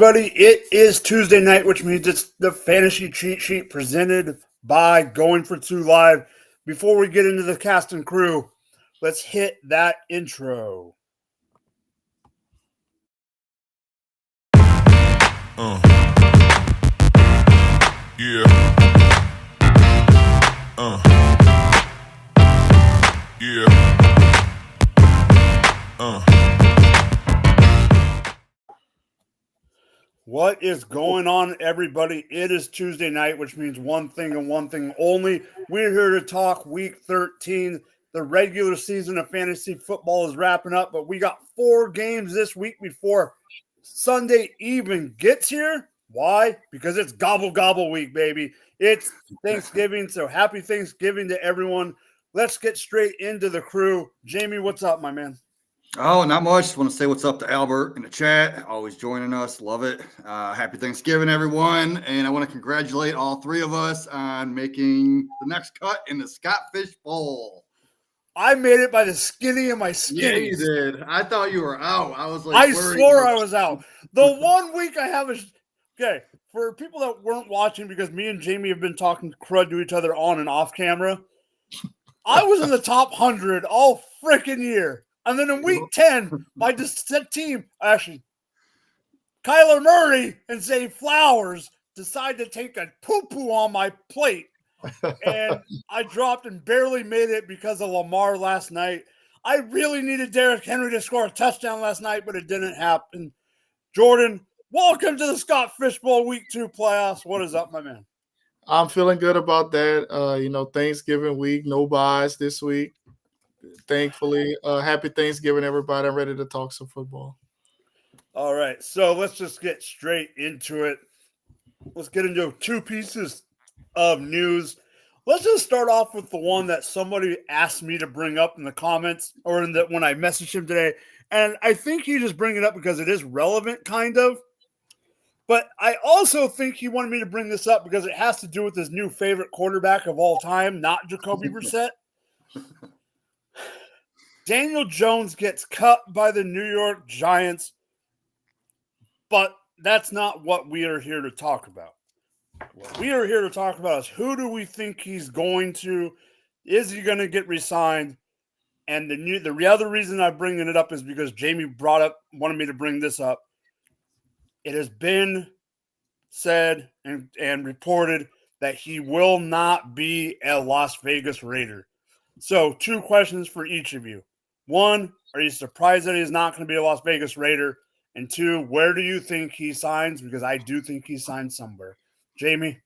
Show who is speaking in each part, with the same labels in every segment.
Speaker 1: Everybody, it is Tuesday night, which means it's the fantasy cheat sheet presented by Going for Two Live. Before we get into the cast and crew, let's hit that intro.
Speaker 2: Yeah. Yeah.
Speaker 1: What is going on, everybody? It is Tuesday night, which means one thing and one thing only. We're here to talk Week 13. The regular season of fantasy football is wrapping up, but we got 4 games this week before Sunday even gets here. Why? Because it's gobble gobble week, baby. It's Thanksgiving, so happy Thanksgiving to everyone. Let's get straight into the crew. Jamie, what's up, my man?
Speaker 3: Oh, not much. Just want to say what's up to Albert in the chat. Always joining us. Love it. Happy Thanksgiving, everyone. And I want to congratulate all 3 of us on making the next cut in the Scott Fish Bowl.
Speaker 1: I made it by the skinny of my skinnies.
Speaker 3: Yeah, you did. I thought you were out. I was like,
Speaker 1: I swore I was out. The one week I have is okay. For people that weren't watching, because me and Jamie have been talking crud to each other on and off camera, I was in the top 100 all freaking year. And then in week 10, my team, actually, Kyler Murray and Zay Flowers decided to take a poo-poo on my plate. And I dropped and barely made it because of Lamar last night. I really needed Derrick Henry to score a touchdown last night, but it didn't happen. Jordan, welcome to the Scott Fish Bowl Week 2 playoffs. What is up, my man?
Speaker 4: I'm feeling good about that. Thanksgiving week, no buys this week. Thankfully, happy Thanksgiving, everybody. I'm ready to talk some football.
Speaker 1: All right, so let's just get straight into it. Let's get into 2 pieces of news. Let's just start off with the one that somebody asked me to bring up in the comments or when I messaged him today. And I think he just bring it up because it is relevant, kind of. But I also think he wanted me to bring this up because it has to do with his new favorite quarterback of all time, not Jacoby Brissett. Daniel Jones gets cut by the New York Giants, but that's not what we are here to talk about. What we are here to talk about is who do we think he's going to? Is he going to get re-signed? And the other reason I'm bringing it up is because Jamie wanted me to bring this up. It has been said and reported that he will not be a Las Vegas Raider. So 2 questions for each of you. 1, are you surprised that he's not going to be a Las Vegas Raider? And 2, where do you think he signs? Because I do think he signs somewhere. Jamie?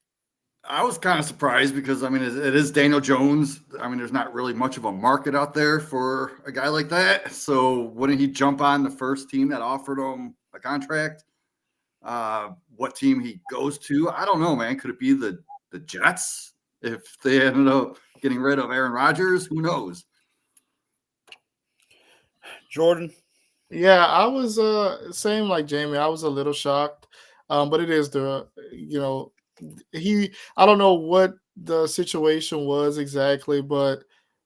Speaker 3: I was kind of surprised because, it is Daniel Jones. There's not really much of a market out there for a guy like that. So wouldn't he jump on the first team that offered him a contract? What team he goes to? I don't know, man. Could it be the Jets if they ended up getting rid of Aaron Rodgers? Who knows?
Speaker 1: Jordan?
Speaker 4: Yeah, I was same like Jamie. I was a little shocked, but it is I don't know what the situation was exactly, but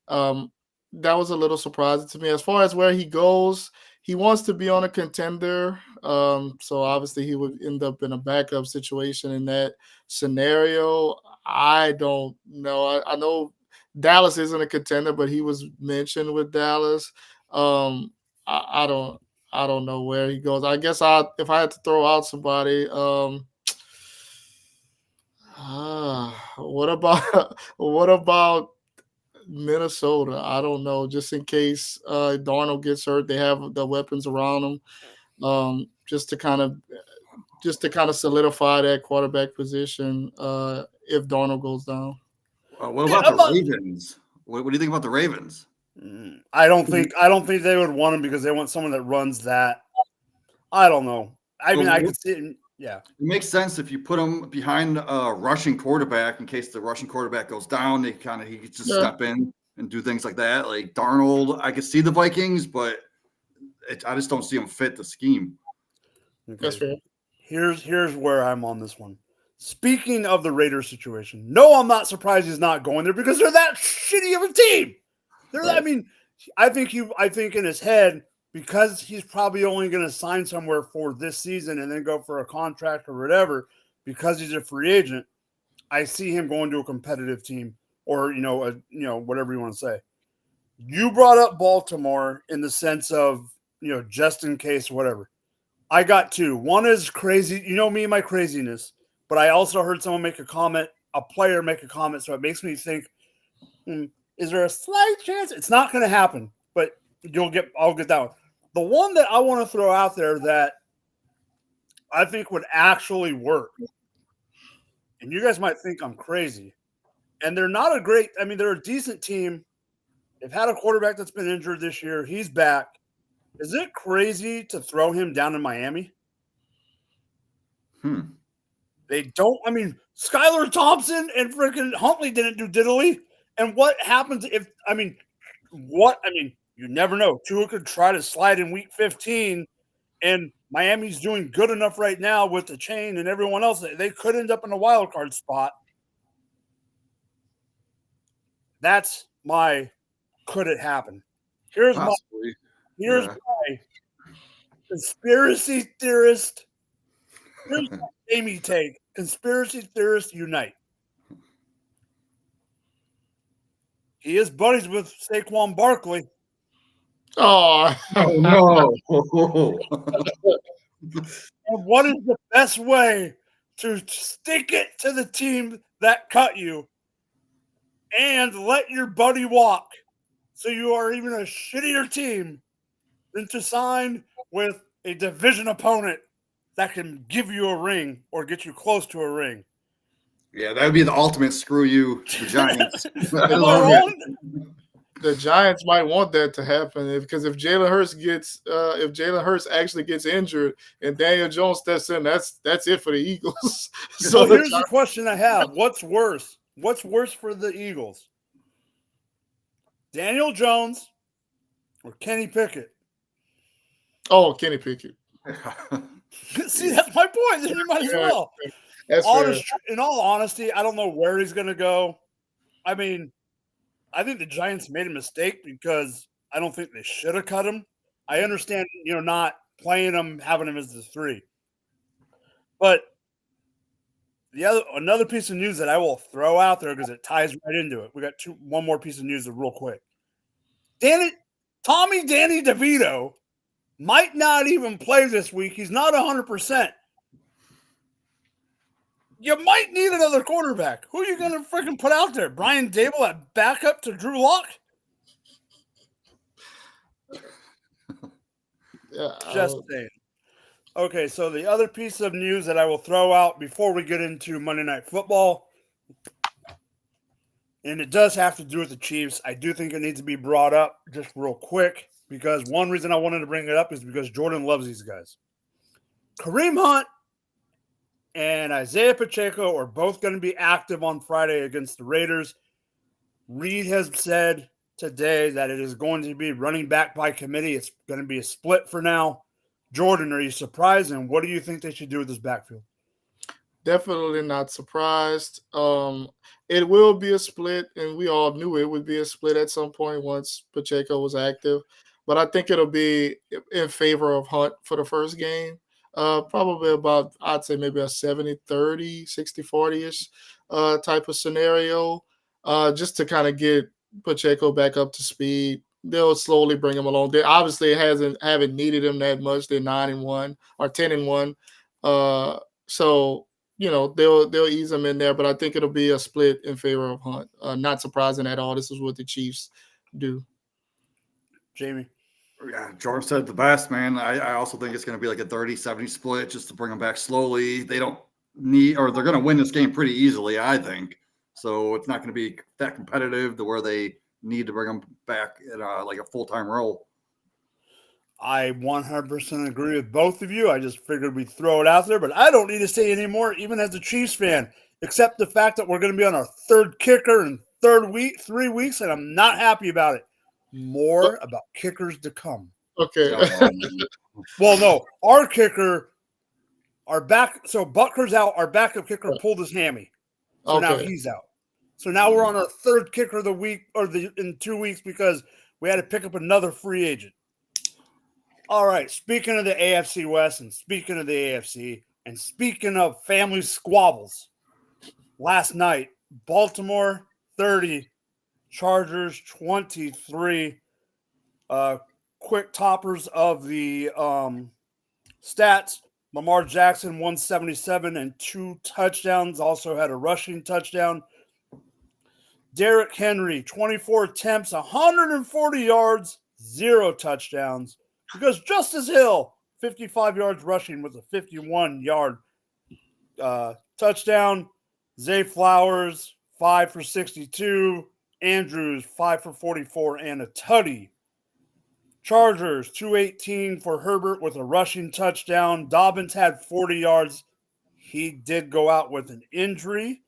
Speaker 4: that was a little surprising to me. As far as where he goes, he wants to be on a contender, so obviously he would end up in a backup situation in that scenario. I don't know. I know Dallas isn't a contender, but he was mentioned with Dallas. I don't know where he goes. I guess if I had to throw out somebody, what about Minnesota? I don't know. Just in case Darnold gets hurt, they have the weapons around him. Just to kind of solidify that quarterback position if Darnold goes down.
Speaker 3: What about the Ravens? What do you think about the Ravens?
Speaker 1: I don't think they would want him because they want someone that runs that. I don't know. I could see it. Yeah.
Speaker 3: It makes sense if you put him behind a rushing quarterback in case the rushing quarterback goes down. He could just step in and do things like that. Like Darnold, I could see the Vikings, but I just don't see him fit the scheme.
Speaker 1: Okay. That's fair. Here's where I'm on this one. Speaking of the Raiders situation, no, I'm not surprised he's not going there because they're that shitty of a team. I think in his head, because he's probably only going to sign somewhere for this season and then go for a contract or whatever, because he's a free agent, I see him going to a competitive team or, whatever you want to say. You brought up Baltimore in the sense of, just in case, whatever. I got two. One is crazy. You know me and my craziness, but I also heard someone make a comment, a player make a comment, so it makes me think, is there a slight chance? It's not going to happen, but I'll get that one. The one that I want to throw out there that I think would actually work, and you guys might think I'm crazy, and they're not they're a decent team. They've had a quarterback that's been injured this year. He's back. Is it crazy to throw him down in Miami? They don't. Skylar Thompson and freaking Huntley didn't do diddly. And what happens if? You never know. Tua could try to slide in week 15, and Miami's doing good enough right now with the chain and everyone else. They could end up in a wild card spot. That's my could it happen? Here's my conspiracy theorist. Here's my Amy take. Conspiracy theorists unite. He is buddies with Saquon Barkley.
Speaker 4: Oh
Speaker 3: no!
Speaker 1: And what is the best way to stick it to the team that cut you and let your buddy walk so you are even a shittier team than to sign with a division opponent that can give you a ring or get you close to a ring?
Speaker 3: Yeah, that would be the ultimate screw you to the Giants.
Speaker 1: Am I wrong?
Speaker 4: The Giants might want that to happen because if Jalen Hurts actually gets injured and Daniel Jones steps in, that's it for the Eagles.
Speaker 1: So here's the question I have: What's worse? What's worse for the Eagles? Daniel Jones or Kenny Pickett?
Speaker 4: Oh, Kenny Pickett.
Speaker 1: See, that's my point. Then you might as well. In all honesty, I don't know where he's going to go. I think the Giants made a mistake because I don't think they should have cut him. I understand, not playing him, having him as the 3. But another piece of news that I will throw out there because it ties right into it. We got one more piece of news real quick. Danny DeVito might not even play this week. He's not 100%. You might need another quarterback. Who are you going to freaking put out there? Brian Dable at backup to Drew Lock? Just saying. Okay, so the other piece of news that I will throw out before we get into Monday Night Football, and it does have to do with the Chiefs. I do think it needs to be brought up just real quick because one reason I wanted to bring it up is because Jordan loves these guys. Kareem Hunt and Isaiah Pacheco are both going to be active on Friday against the Raiders. Reed has said today that it is going to be running back by committee. It's going to be a split for now. Jordan, are you surprised? And what do you think they should do with this backfield?
Speaker 4: Definitely not surprised. It will be a split, and we all knew it would be a split at some point once Pacheco was active. But I think it'll be in favor of Hunt for the first game. Probably about, I'd say maybe a 70-30, 60-40-ish type of scenario, just to kind of get Pacheco back up to speed. They'll slowly bring him along. They obviously haven't needed him that much. They're 9-1 or 10-1. So, they'll ease him in there, but I think it'll be a split in favor of Hunt. Not surprising at all. This is what the Chiefs do.
Speaker 1: Jamie.
Speaker 3: Yeah, Jordan said it the best, man. I also think it's going to be like a 30-70 split just to bring them back slowly. They don't need, or they're going to win this game pretty easily, I think. So it's not going to be that competitive to where they need to bring them back in like a full-time role.
Speaker 1: I 100% agree with both of you. I just figured we'd throw it out there, but I don't need to say any more, even as a Chiefs fan, except the fact that we're going to be on our third kicker in 3 weeks, and I'm not happy about it. More about kickers to come.
Speaker 4: Okay.
Speaker 1: Well, no, our kicker, so Butker's out. Our backup kicker pulled his hammy, so now he's out. So now we're on our third kicker of the week in 2 weeks because we had to pick up another free agent. All right. Speaking of the AFC West and speaking of the AFC and speaking of family squabbles, last night, Baltimore 30, Chargers 23. Quick toppers of the stats. Lamar Jackson 177 and 2 touchdowns. Also had a rushing touchdown. Derrick Henry 24 attempts, 140 yards, 0 touchdowns. Because Justice Hill 55 yards rushing with a 51-yard touchdown. Zay Flowers 5 for 62. Andrews 5 for 44 and a tutty. Chargers 218 for Herbert with a rushing touchdown. Dobbins had 40 yards. He did go out with an injury.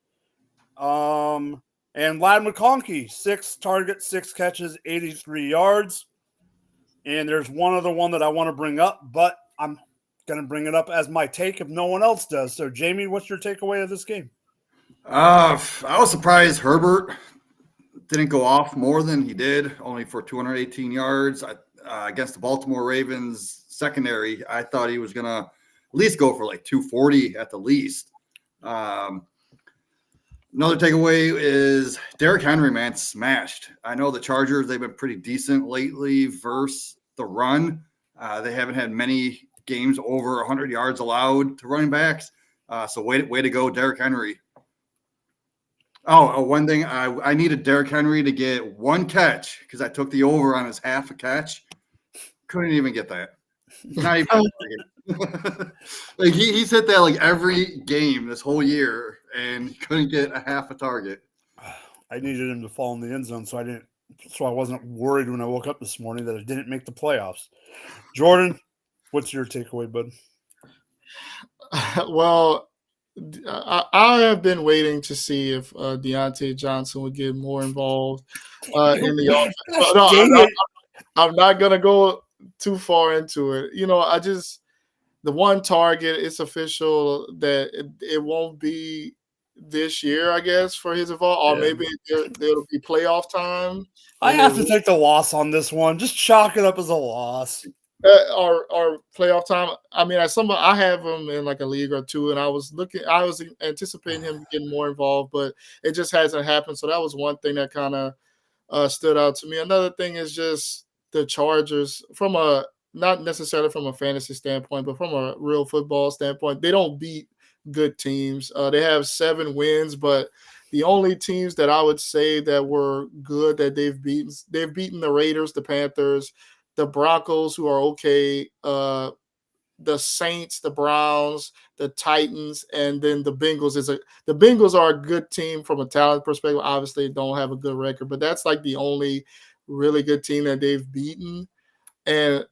Speaker 1: And Ladd McConkey, 6 targets, 6 catches, 83 yards. And there's one other one that I want to bring up, but I'm going to bring it up as my take if no one else does. So, Jamie, what's your takeaway of this game?
Speaker 3: I was surprised Herbert didn't go off more than he did, only for 218 yards. Against the Baltimore Ravens secondary, I thought he was going to at least go for like 240 at the least. Another takeaway is Derrick Henry, man, smashed. I know the Chargers, they've been pretty decent lately versus the run. They haven't had many games over 100 yards allowed to running backs. So way to go, Derrick Henry. One thing, I needed Derrick Henry to get 1 catch because I took the over on his half a catch. Couldn't even get that. Not even. Like he's hit that like every game this whole year and couldn't get a half a target.
Speaker 1: I needed him to fall in the end zone, so I wasn't worried when I woke up this morning that it didn't make the playoffs. Jordan, what's your takeaway, bud?
Speaker 4: Well, I have been waiting to see if Deontay Johnson would get more involved in the offense. No, I'm not going to go too far into it. The 1 target, it's official that it won't be this year, I guess, for his involvement, or maybe there'll be playoff time.
Speaker 1: I have to take the loss on this one. Just chalk it up as a loss.
Speaker 4: Or playoff time. I mean, I have him in like a league or two, and I was anticipating him getting more involved, but it just hasn't happened. So that was one thing that kind of stood out to me. Another thing is just the Chargers, not necessarily from a fantasy standpoint, but from a real football standpoint, they don't beat good teams. They have 7 wins, but the only teams that I would say that were good that they've beaten the Raiders, the Panthers, the Broncos, who are okay, the Saints, the Browns, the Titans, and then the Bengals. The Bengals are a good team from a talent perspective. Obviously, they don't have a good record, but that's like the only really good team that they've beaten. And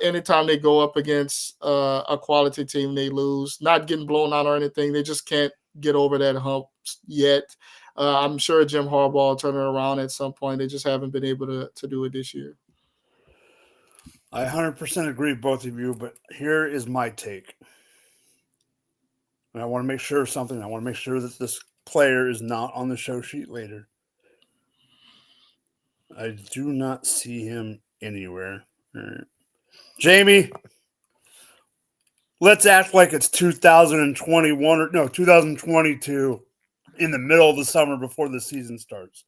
Speaker 4: anytime they go up against a quality team, they lose. Not getting blown out or anything. They just can't get over that hump yet. I'm sure Jim Harbaugh will turn it around at some point. They just haven't been able to do it this year.
Speaker 1: I 100% agree with both of you, but here is my take. And I want to make sure of something. I want to make sure that this player is not on the show sheet later. I do not see him anywhere. Right. Jamie, let's act like it's 2022 in the middle of the summer before the season starts.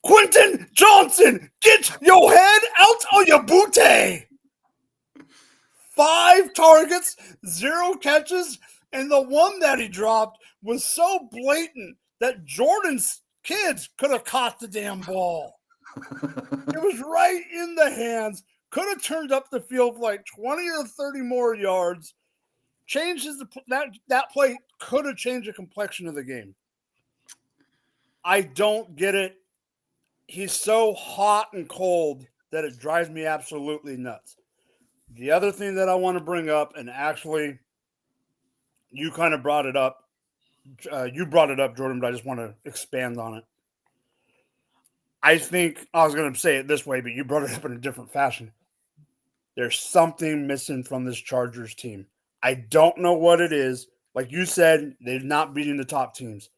Speaker 1: Quentin Johnson, get your head out of your booty. 5 targets, 0 catches, and the one that he dropped was so blatant that Jordan's kids could have caught the damn ball. It was right in the hands. Could have turned up the field for like 20 or 30 more yards. That play could have changed the complexion of the game. I don't get it. He's so hot and cold that it drives me absolutely nuts. The other thing that I want to bring up, and actually you kind of brought it up. You brought it up, Jordan, but I just want to expand on it. I think I was going to say it this way, but you brought it up in a different fashion. There's something missing from this Chargers team. I don't know what it is. Like you said, they're not beating the top teams.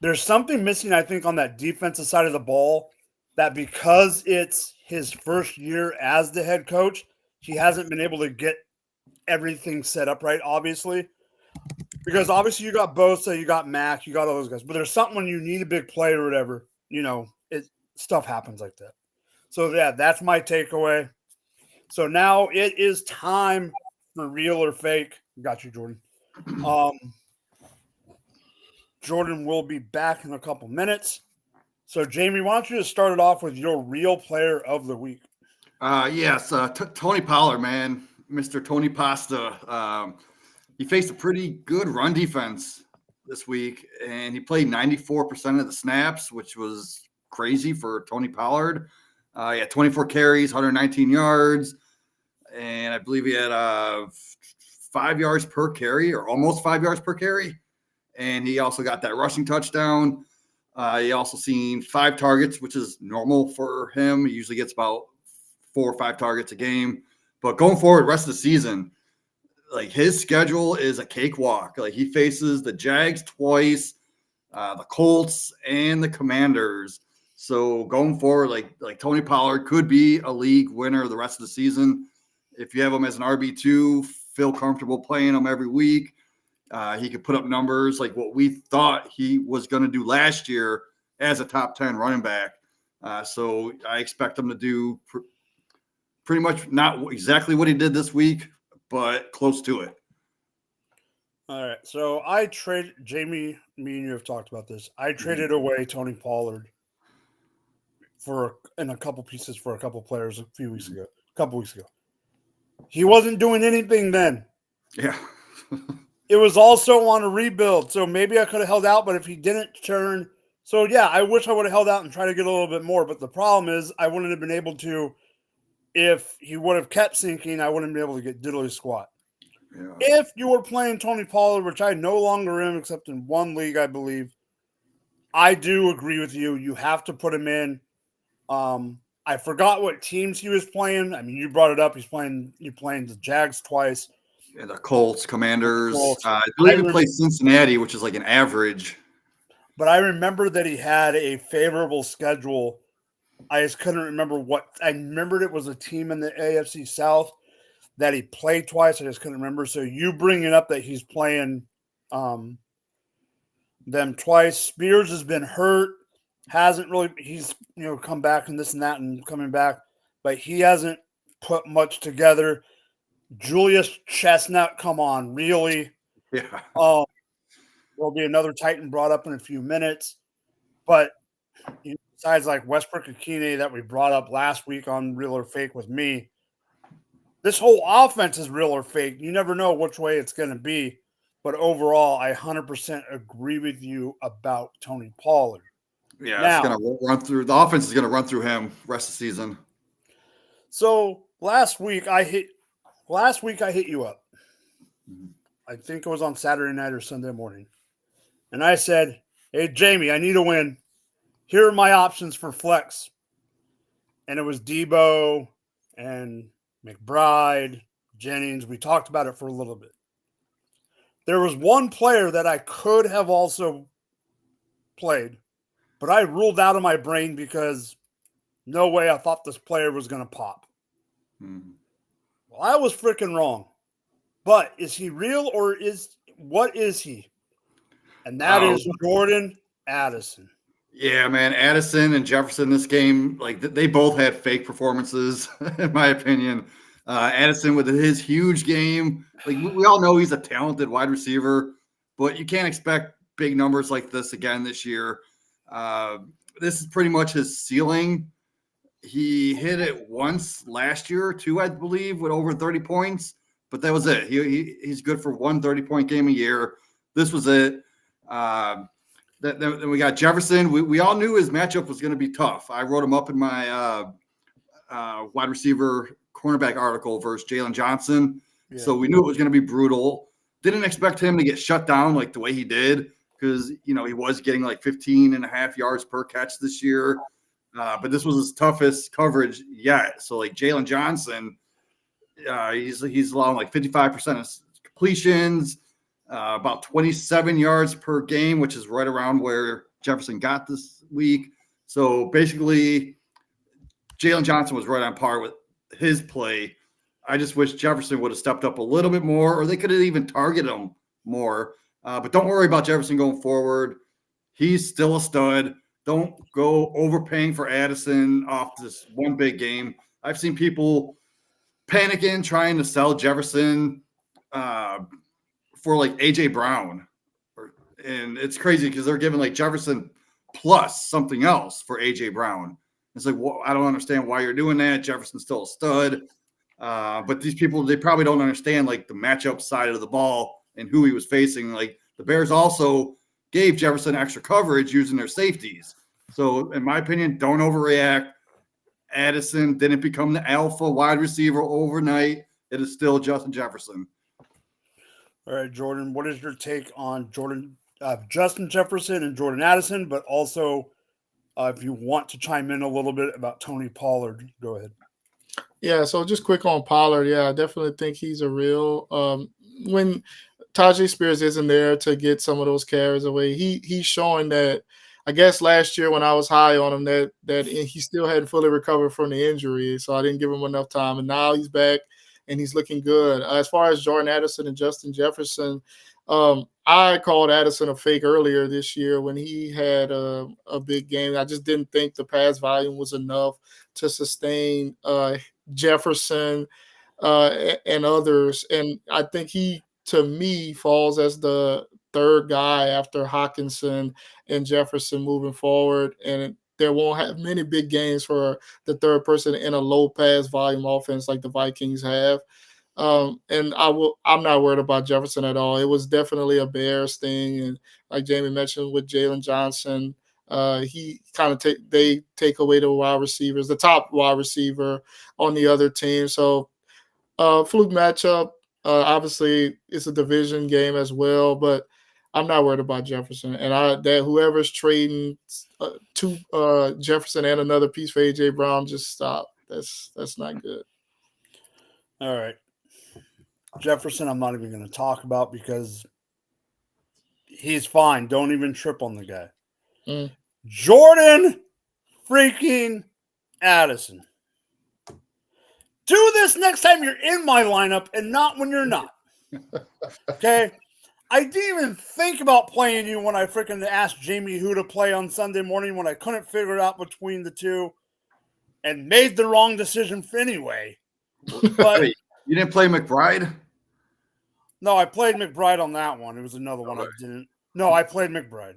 Speaker 1: There's something missing, I think, on that defensive side of the ball that because it's his first year as the head coach, he hasn't been able to get everything set up right, obviously. Because obviously you got Bosa, you got Mac, you got all those guys. But there's something when you need a big play or whatever, stuff happens like that. So, yeah, that's my takeaway. So now it is time for real or fake. Got you, Jordan. Jordan will be back in a couple minutes. So, Jamie, why don't you just start it off with your real player of the week?
Speaker 3: Yes, Tony Pollard, man, Mr. Tony Pasta. He faced a pretty good run defense this week, and he played 94% of the snaps, which was crazy for Tony Pollard. 24 carries, 119 yards, and I believe he had 5 yards per carry, or almost 5 yards per carry. And he also got that rushing touchdown. He also seen 5 targets, which is normal for him. He usually gets about 4 or 5 targets a game. But going forward, rest of the season, like his schedule is a cakewalk. Like he faces the Jags twice, the Colts, and the Commanders. So going forward, like Tony Pollard could be a league winner the rest of the season. If you have him as an RB2, feel comfortable playing him every week. He could put up numbers like what we thought he was going to do last year as a top 10 running back. So I expect him to do pretty much not exactly what he did this week, but close to it.
Speaker 1: All right. So I traded, Jamie, me and you have talked about this. I traded away Tony Pollard in a couple pieces for a couple players a couple weeks ago. He wasn't doing anything then.
Speaker 3: Yeah.
Speaker 1: It was also on a rebuild, so maybe I could have held out, but if he didn't turn – so, yeah, I wish I would have held out and tried to get a little bit more, but the problem is I wouldn't have been able to – if he would have kept sinking, I wouldn't have been able to get diddly squat.
Speaker 3: Yeah.
Speaker 1: If you were playing Tony Pollard, which I no longer am except in one league, I believe, I do agree with you. You have to put him in. I forgot what teams he was playing. I mean, you brought it up. You're playing the Jags twice.
Speaker 3: Yeah, the Colts, Commanders. I
Speaker 1: I
Speaker 3: believe he played Cincinnati, which is like an average.
Speaker 1: But I remember that he had a favorable schedule. I just couldn't remember what. I remembered it was a team in the AFC South that he played twice. I just couldn't remember. So you bringing up that he's playing them twice. Spears has been hurt. Hasn't really. He's come back and this and that and coming back, but he hasn't put much together. Julius Chestnut, come on, really?
Speaker 3: Yeah.
Speaker 1: There'll be another Titan brought up in a few minutes. But besides like Westbrook Akine that we brought up last week on Real or Fake with me, this whole offense is real or fake. You never know which way it's going to be. But overall, I 100% agree with you about Tony Pollard.
Speaker 3: Yeah,
Speaker 1: now,
Speaker 3: it's going to run through. The offense is going to run through him rest of the season.
Speaker 1: So last week I hit you up. I think it was on Saturday night or Sunday morning. And I said, hey, Jamie, I need a win. Here are my options for flex. And it was Debo and McBride, Jennings. We talked about it for a little bit. There was one player that I could have also played, but I ruled out of my brain because no way I thought this player was going to pop. Well, I was freaking wrong. But is he real or what is he? And that is Jordan Addison.
Speaker 3: Yeah, man. Addison and Jefferson this game, like they both had fake performances, in my opinion. Addison with his huge game. Like we all know he's a talented wide receiver, but you can't expect big numbers like this again this year. This is pretty much his ceiling. He hit it once last year, too, I believe, with over 30 points. But that was it. He's good for 1 30-point game a year. This was it. Then we got Jefferson. We all knew his matchup was going to be tough. I wrote him up in my wide receiver cornerback article versus Jalen Johnson. Yeah. So we knew it was going to be brutal. Didn't expect him to get shut down like the way he did because, he was getting like 15.5 yards per catch this year. But this was his toughest coverage yet. So like Jalen Johnson, he's allowing like 55% of completions, about 27 yards per game, which is right around where Jefferson got this week. So basically, Jalen Johnson was right on par with his play. I just wish Jefferson would have stepped up a little bit more, or they could have even targeted him more. But don't worry about Jefferson going forward. He's still a stud. Don't go overpaying for Addison off this one big game. I've seen people panicking trying to sell Jefferson for like AJ Brown. And it's crazy because they're giving like Jefferson plus something else for AJ Brown. It's like, well, I don't understand why you're doing that. Jefferson's still a stud. But these people, they probably don't understand like the matchup side of the ball and who he was facing. Like the Bears also gave Jefferson extra coverage using their safeties. So in my opinion, don't overreact. Addison didn't become the alpha wide receiver overnight. It is still Justin Jefferson.
Speaker 1: All right, Jordan, what is your take on Justin Jefferson and Jordan Addison, but also if you want to chime in a little bit about Tony Pollard, go ahead.
Speaker 4: Yeah, so just quick on Pollard. Yeah, I definitely think he's a real. When Tajay Spears isn't there to get some of those carries away, he's showing that. I guess last year when I was high on him, that he still hadn't fully recovered from the injury, so I didn't give him enough time. And now he's back and he's looking good. As far as Jordan Addison and Justin Jefferson, I called Addison a fake earlier this year when he had a big game. I just didn't think the pass volume was enough to sustain Jefferson and others. And I think he, to me, falls as the third guy after Hawkinson and Jefferson moving forward. And there won't have many big games for the third person in a low pass volume offense like the Vikings have. And I'm not worried about Jefferson at all. It was definitely a Bears thing. And like Jamie mentioned with Jalen Johnson, he kind of they take away the wide receivers, the top wide receiver on the other team. So fluke matchup. Obviously, it's a division game as well, but I'm not worried about Jefferson. And that whoever's trading to Jefferson and another piece for AJ Brown, just stop. That's not good.
Speaker 1: All right. Jefferson, I'm not even going to talk about because he's fine. Don't even trip on the guy. Jordan freaking Addison. Do this next time you're in my lineup and not when you're not. Okay? I didn't even think about playing you when I freaking asked Jamie who to play on Sunday morning when I couldn't figure it out between the two and made the wrong decision anyway. But
Speaker 3: Wait, you didn't play McBride?
Speaker 1: No, I played McBride on that one. It was another one I didn't. No, I played McBride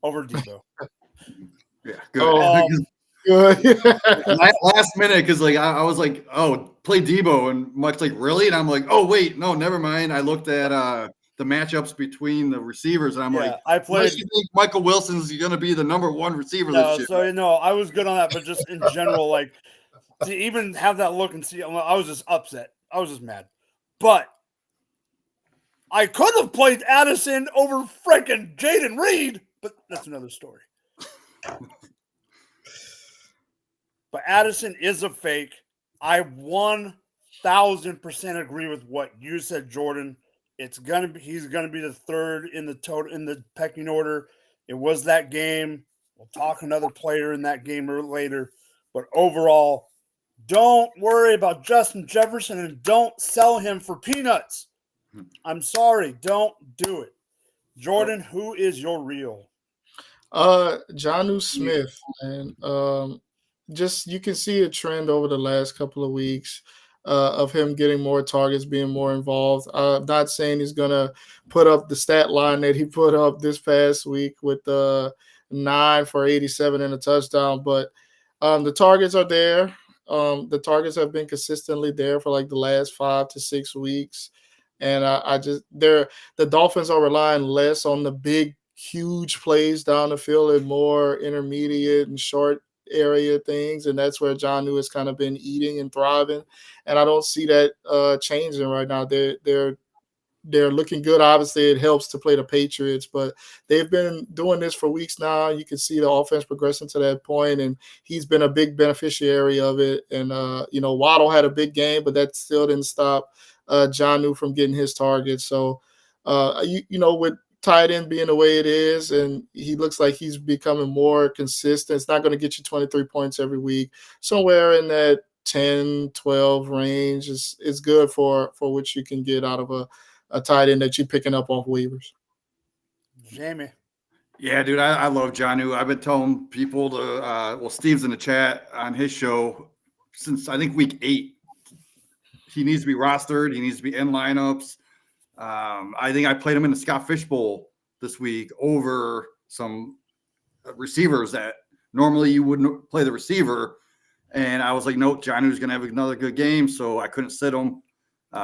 Speaker 1: over Debo.
Speaker 3: Yeah, good.
Speaker 4: Good.
Speaker 3: Last minute, because like I was like, oh, play Debo, and Mike's like, really? And I'm like, oh wait, no, never mind. I looked at the matchups between the receivers, and I'm like,
Speaker 1: I played.
Speaker 3: You think Michael Wilson's going to be the number one receiver this year?
Speaker 1: So no, I was good on that, but just in general, like to even have that look and see, I was just upset. I was just mad, but I could have played Addison over freaking Jaden Reed, but that's another story. But Addison is a fake. I 1,000% agree with what you said, Jordan. He's gonna be the third in the pecking order. It was that game. We'll talk another player in that game later. But overall, don't worry about Justin Jefferson and don't sell him for peanuts. I'm sorry, don't do it. Jordan, who is your real?
Speaker 4: Jonnu Smith, and just you can see a trend over the last couple of weeks of him getting more targets, being more involved. I'm not saying he's gonna put up the stat line that he put up this past week with 9 for 87 and a touchdown, but the targets are there. The targets have been consistently there for like the last 5 to 6 weeks. And the Dolphins are relying less on the big, huge plays down the field and more intermediate and short area things. And that's where Jonnu has kind of been eating and thriving. And I don't see that changing right now. They're looking good. Obviously, it helps to play the Patriots, but they've been doing this for weeks now. You can see the offense progressing to that point, and he's been a big beneficiary of it. And, Waddle had a big game, but that still didn't stop Jonnu from getting his targets. So, with tight end being the way it is, and he looks like he's becoming more consistent. It's not going to get you 23 points every week. Somewhere in that 10, 12 range is good for what you can get out of a tight end that you're picking up off waivers.
Speaker 1: Jamie.
Speaker 3: Yeah, dude, I love Jonnu. I've been telling people to, Steve's in the chat on his show since I think week 8. He needs to be rostered. He needs to be in lineups. I think I played him in the Scott Fish Bowl this week over some receivers that normally you wouldn't play the receiver. And I was like, nope, Jonnu's going to have another good game. So I couldn't sit him.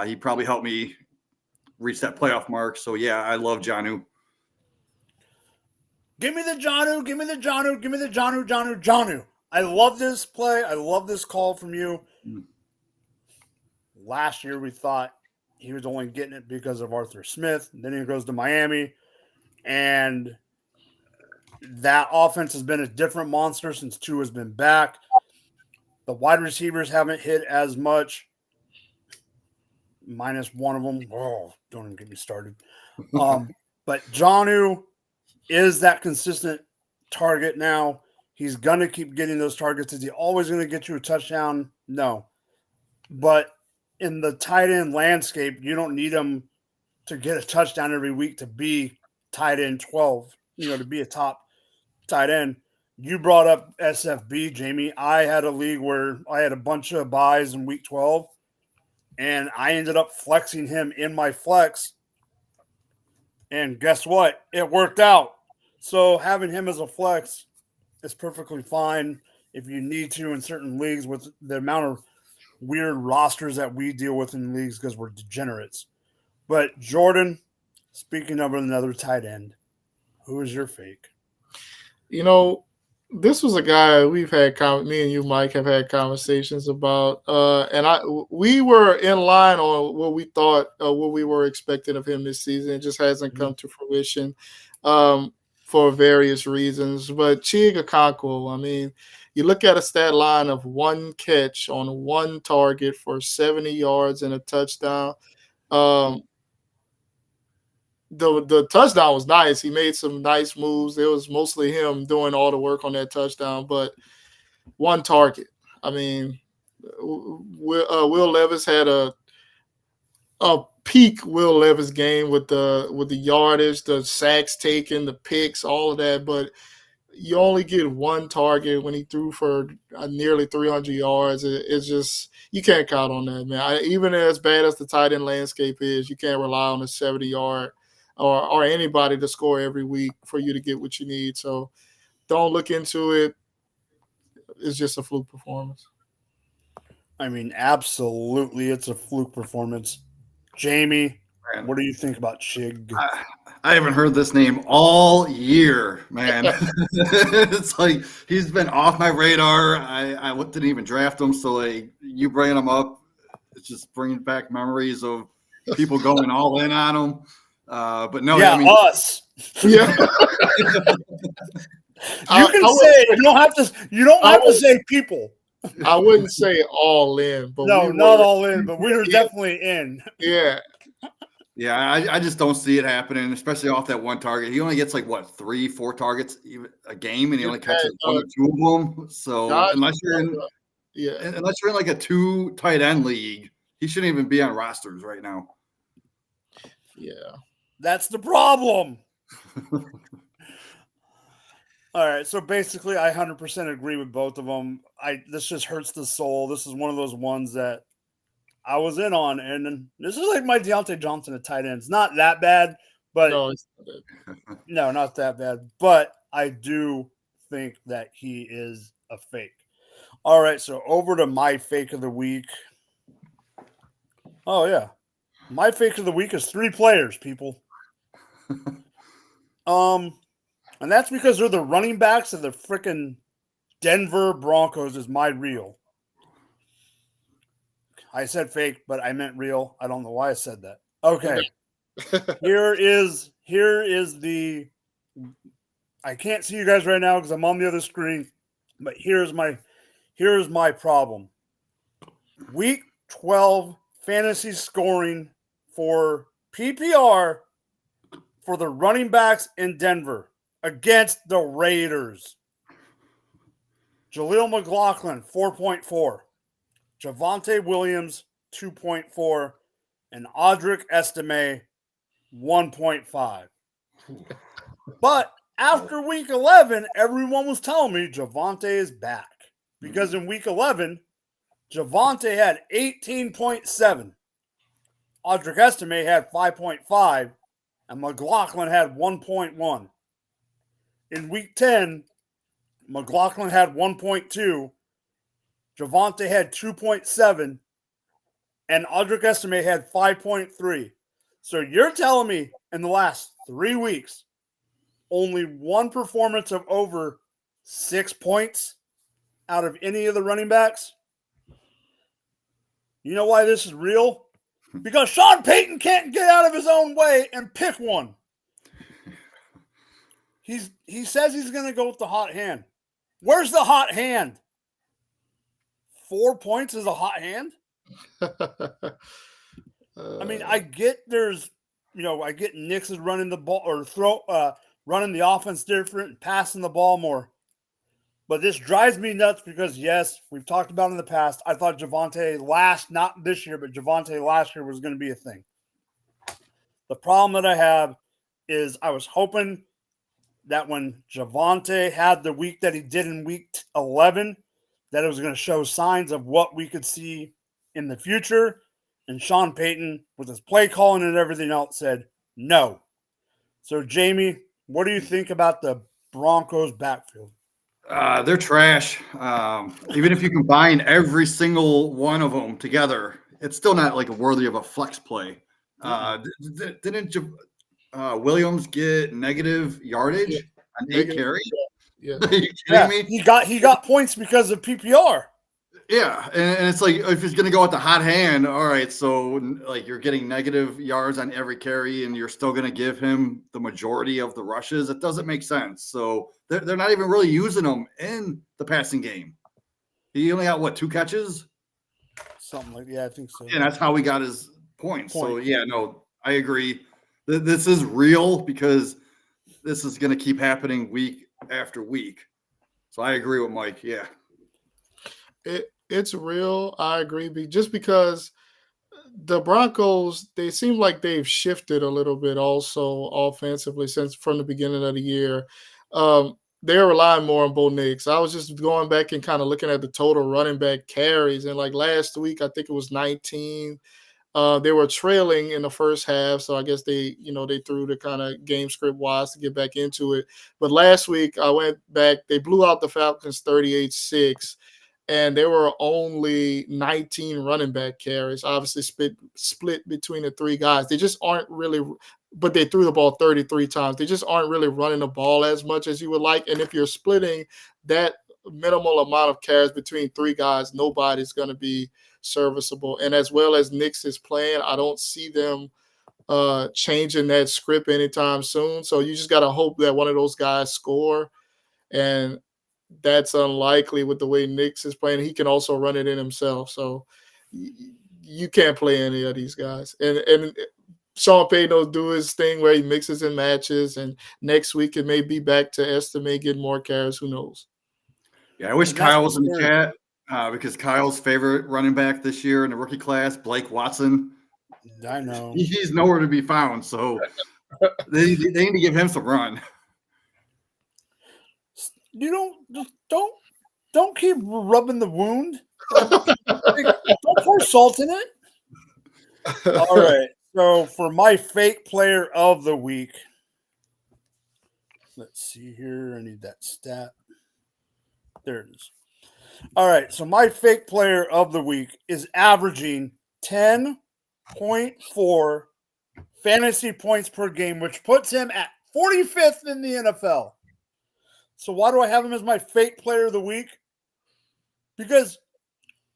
Speaker 3: He probably helped me reach that playoff mark. So, yeah, I love Jonnu.
Speaker 1: Give me the Jonnu. Give me the Jonnu. Give me the Jonnu. I love this play. I love this call from you. Last year we thought he was only getting it because of Arthur Smith. Then he goes to Miami. And that offense has been a different monster since Tua has been back. The wide receivers haven't hit as much. Minus one of them. Oh, don't even get me started. But Jonnu is that consistent target now. He's going to keep getting those targets. Is he always going to get you a touchdown? No. But in the tight end landscape, you don't need him to get a touchdown every week to be tight end 12, to be a top tight end. You brought up SFB, Jamie. I had a league where I had a bunch of buys in week 12, and I ended up flexing him in my flex. And guess what? It worked out. So having him as a flex is perfectly fine if you need to in certain leagues with the amount of weird rosters that we deal with in leagues because we're degenerates. But Jordan, speaking of another tight end, who is your fake?
Speaker 4: This was a guy we've had me and you, Mike, have had conversations about, and we were in line on what we thought, what we were expecting of him this season. It just hasn't come to fruition for various reasons. But Chig Okonkwo, you look at a stat line of 1 catch on 1 target for 70 yards and a touchdown. The touchdown was nice. He made some nice moves. It was mostly him doing all the work on that touchdown, but 1 target. Will Levis had a peak Will Levis game with the yardage, the sacks taken, the picks, all of that, but you only get 1 target when he threw for nearly 300 yards. It's just, you can't count on that, man. Even as bad as the tight end landscape is, you can't rely on a 70-yard or anybody to score every week for you to get what you need. So don't look into it. It's just a fluke performance.
Speaker 1: Absolutely, it's a fluke performance. Jamie, what do you think about Chig?
Speaker 3: I haven't heard this name all year, man. It's like he's been off my radar. I didn't even draft him, so you bringing him up, it's just bringing back memories of people going all in on him. But no,
Speaker 1: us.
Speaker 4: Yeah.
Speaker 1: You can say it. You don't have to say people.
Speaker 4: I wouldn't say all in, but
Speaker 1: not all in, but we were definitely in.
Speaker 4: Yeah.
Speaker 3: Yeah, I just don't see it happening, especially off that 1 target. He only gets 3-4 targets a game, and he only catches 1 or 2 of them. So unless you're in a 2 tight end league, he shouldn't even be on rosters right now.
Speaker 4: Yeah,
Speaker 1: that's the problem. All right, so basically, I 100% agree with both of them. This just hurts the soul. This is one of those ones that I was in on, and this is like my Deontay Johnson at tight end. It's not that bad, but no, not that bad. But I do think that he is a fake. All right, so over to my fake of the week. Oh yeah, my fake of the week is 3 players, people. And that's because they're the running backs of the freaking Denver Broncos is my real. I said fake, but I meant real. I don't know why I said that. Okay. Here is the I can't see you guys right now because I'm on the other screen, but here's my problem. Week 12 fantasy scoring for PPR for the running backs in Denver against the Raiders. Jaleel McLaughlin, 4.4. Javonte Williams, 2.4. And Audric Estime, 1.5. But after week 11, everyone was telling me Javonte is back. Because in week 11, Javonte had 18.7. Audric Estime had 5.5. And McLaughlin had 1.1. In week 10, McLaughlin had 1.2. Javonte had 2.7. And Audric Estime had 5.3. So you're telling me in the last 3 weeks, only one performance of over 6 points out of any of the running backs? You know why this is real? Because Sean Payton can't get out of his own way and pick one. He says he's going to go with the hot hand. Where's the hot hand? 4 points is a hot hand? I mean, I get I get Nix is running the ball or running the offense different and passing the ball more. But this drives me nuts because, yes, we've talked about in the past. I thought Javonte not this year, but Javonte last year was going to be a thing. The problem that I have is I was hoping that when Javonte had the week that he did in week 11, that it was going to show signs of what we could see in the future. And Sean Payton, with his play calling and everything else, said no. So, Jamie, what do you think about the Broncos backfield?
Speaker 3: They're trash. Even if you combine every single one of them together, it's still not like worthy of a flex play. Didn't Williams get negative yardage on 8 carries?
Speaker 4: Yeah.
Speaker 3: Are you kidding me?
Speaker 1: He got points because of PPR.
Speaker 3: Yeah, and it's like if he's going to go with the hot hand, all right, so like you're getting negative yards on every carry and you're still going to give him the majority of the rushes. It doesn't make sense. So they're not even really using him in the passing game. He only got, 2 catches?
Speaker 1: Something like that. Yeah, I think so.
Speaker 3: And that's how he got his points. So, yeah, no, I agree. This is real because this is going to keep happening week after week. So I agree with Mike, yeah.
Speaker 4: It's real. I agree. Just because the Broncos, they seem like they've shifted a little bit also offensively from the beginning of the year. They're relying more on Bo Nix. I was just going back and kind of looking at the total running back carries. And like last week, I think it was 19. They were trailing in the first half. So I guess they threw the kind of game script wise to get back into it. But last week I went back, they blew out the Falcons 38-6. And there were only 19 running back carries, obviously split between the 3 guys. They just aren't really, but they threw the ball 33 times. They just aren't really running the ball as much as you would like. And if you're splitting that minimal amount of carries between 3 guys, nobody's going to be serviceable. And as well as Nix is playing, I don't see them changing that script anytime soon. So you just got to hope that one of those guys score. And that's unlikely with the way Nix is playing. He can also run it in himself. So you can't play any of these guys. And Sean Payton will do his thing where he mixes and matches. And next week it may be back to Estime get more carries. Who knows?
Speaker 3: Yeah, I wish Kyle was in the chat because Kyle's favorite running back this year in the rookie class, Blake Watson.
Speaker 1: I know.
Speaker 3: He's nowhere to be found. So they need to give him some run.
Speaker 1: You don't keep rubbing the wound. Don't pour salt in it. All right. So for my fake player of the week, let's see here. I need that stat. There it is. All right. So my fake player of the week is averaging 10.4 fantasy points per game, which puts him at 45th in the NFL. So why do I have him as my fake player of the week? Because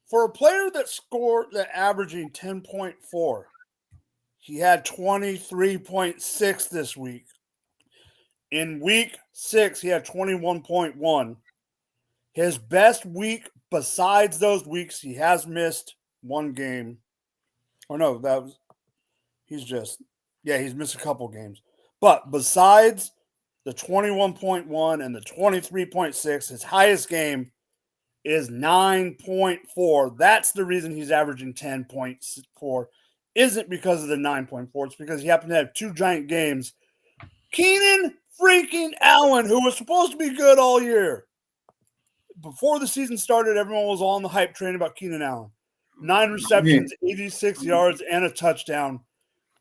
Speaker 1: for a player that averaging 10.4, he had 23.6 this week. In week 6, he had 21.1. His best week besides those weeks, he has missed 1 game. Or no, he's missed a couple games. But besides the 21.1 and the 23.6, his highest game is 9.4. That's the reason he's averaging 10.4. Isn't because of the 9.4. It's because he happened to have two giant games. Keenan freaking Allen, who was supposed to be good all year. Before the season started, everyone was on the hype train about Keenan Allen. 9 receptions, 86 yards, and a touchdown.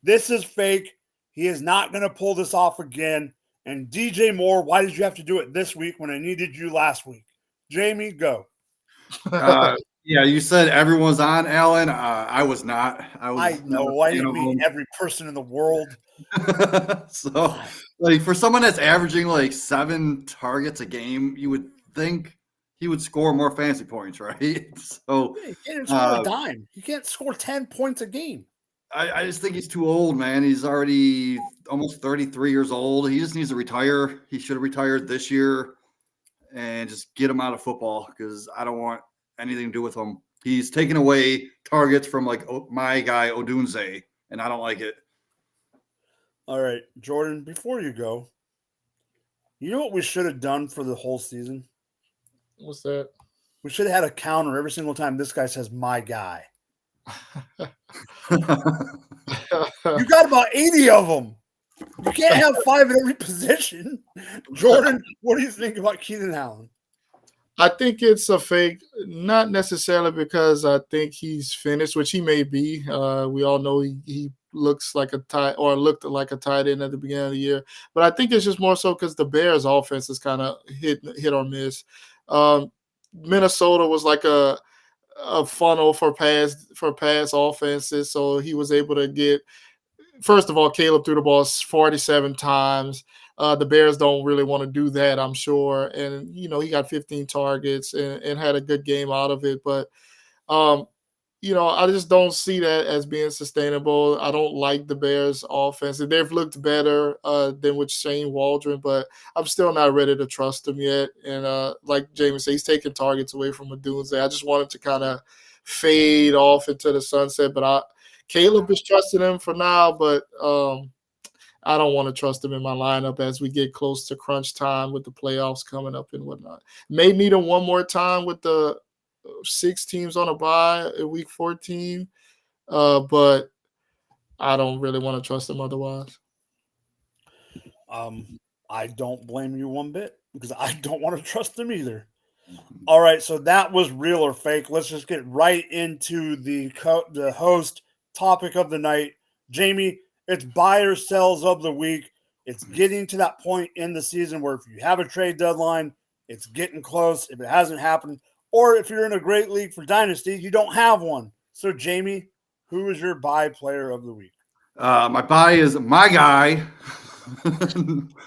Speaker 1: This is fake. He is not going to pull this off again. And DJ Moore, why did you have to do it this week when I needed you last week? Jamie, go.
Speaker 3: Yeah, you said everyone's on Allen. I was not.
Speaker 1: I know. I didn't mean every person in the world.
Speaker 3: So, like, for someone that's averaging like 7 targets a game, you would think he would score more fantasy points, right? So
Speaker 1: he can't score a dime. He can't score 10 points a game.
Speaker 3: I just think he's too old, man. He's already almost 33 years old. He just needs to retire. He should have retired this year and just get him out of football because I don't want anything to do with him. He's taking away targets from like my guy Odunze, and I don't like it.
Speaker 1: All right, Jordan, before you go, you know what we should have done for the whole season?
Speaker 4: What's that?
Speaker 1: We should have had a counter every single time this guy says my guy. You got about 80 of them. You can't have 5 in every position. Jordan, what do you think about Keenan Allen?
Speaker 4: I think it's a fake, not necessarily because I think he's finished, which he may be. We all know he looks like a tight or looked like a tight end at the beginning of the year. But I think it's just more so because the Bears offense is kind of hit or miss. Minnesota was like a funnel for pass offenses, so he was able to get. First of all, Caleb threw the ball 47 times. The Bears don't really want to do that, I'm sure. And, he got 15 targets and had a good game out of it. But, I just don't see that as being sustainable. I don't like the Bears offense. They've looked better than with Shane Waldron, but I'm still not ready to trust them yet. And like Jamie said, he's taking targets away from Odunze. I just want him to kind of fade off into the sunset. But Caleb is trusting him for now, but I don't want to trust him in my lineup as we get close to crunch time with the playoffs coming up and whatnot. May need him one more time with the 6 teams on a bye in week 14, but I don't really want to trust him otherwise.
Speaker 1: I don't blame you one bit because I don't want to trust him either. All right, so that was real or fake. Let's just get right into the host topic of the night. Jamie, it's buy or sells of the week. It's getting to that point in the season where if you have a trade deadline, it's getting close. If it hasn't happened, or if you're in a great league for Dynasty, you don't have one. So, Jamie, who is your buy player of the week?
Speaker 3: My buy is my guy,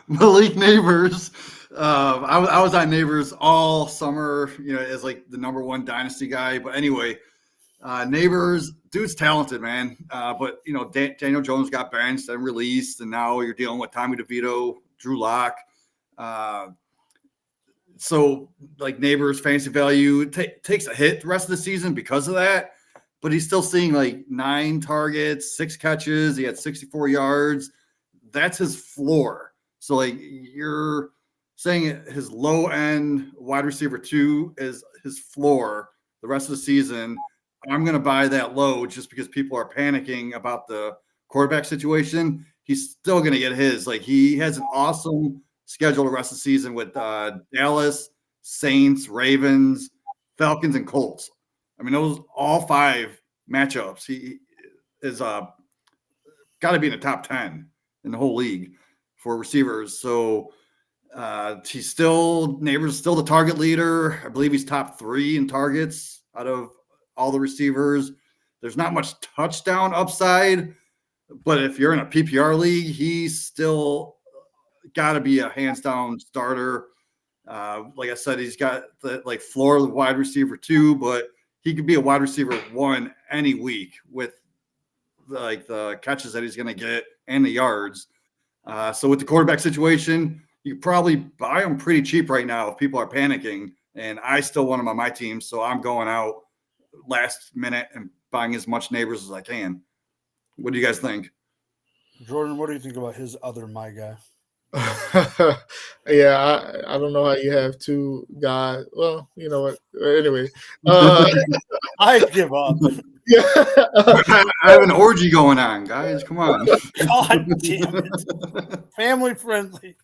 Speaker 3: Malik Neighbors. I was on Neighbors all summer, as like the number 1 Dynasty guy. But anyway, Neighbors, dude's talented, man. But, Daniel Jones got benched and released, and now you're dealing with Tommy DeVito, Drew Lock. So, like, Neighbors' fantasy value takes a hit the rest of the season because of that. But he's still seeing, like, 9 targets, 6 catches. He had 64 yards. That's his floor. So, like, you're saying his low-end wide receiver 2 is his floor the rest of the season. I'm going to buy that low just because people are panicking about the quarterback situation. He's still going to get his. Like, he has an awesome schedule the rest of the season with Dallas, Saints, Ravens, Falcons, and Colts. I mean, those all 5 matchups. He is got to be in the top 10 in the whole league for receivers. So Neighbors is still the target leader. I believe he's top 3 in targets out of all the receivers. There's not much touchdown upside, but if you're in a PPR league, he's still got to be a hands down starter. Like I said, he's got the floor of the wide receiver 2, but he could be a wide receiver 1 any week with the catches that he's going to get and the yards. So with the quarterback situation, you could probably buy him pretty cheap right now if people are panicking. And I still want him on my team, so I'm going out last minute and buying as much Neighbors as I can. What do you guys think?
Speaker 1: Jordan, what do you think about his other my guy?
Speaker 4: Yeah, I don't know how you have two guys. Well, you know what? Anyway, uh,
Speaker 1: I give up.
Speaker 4: yeah,
Speaker 3: I have an orgy going on, guys. Come on.
Speaker 1: God damn it. Family friendly.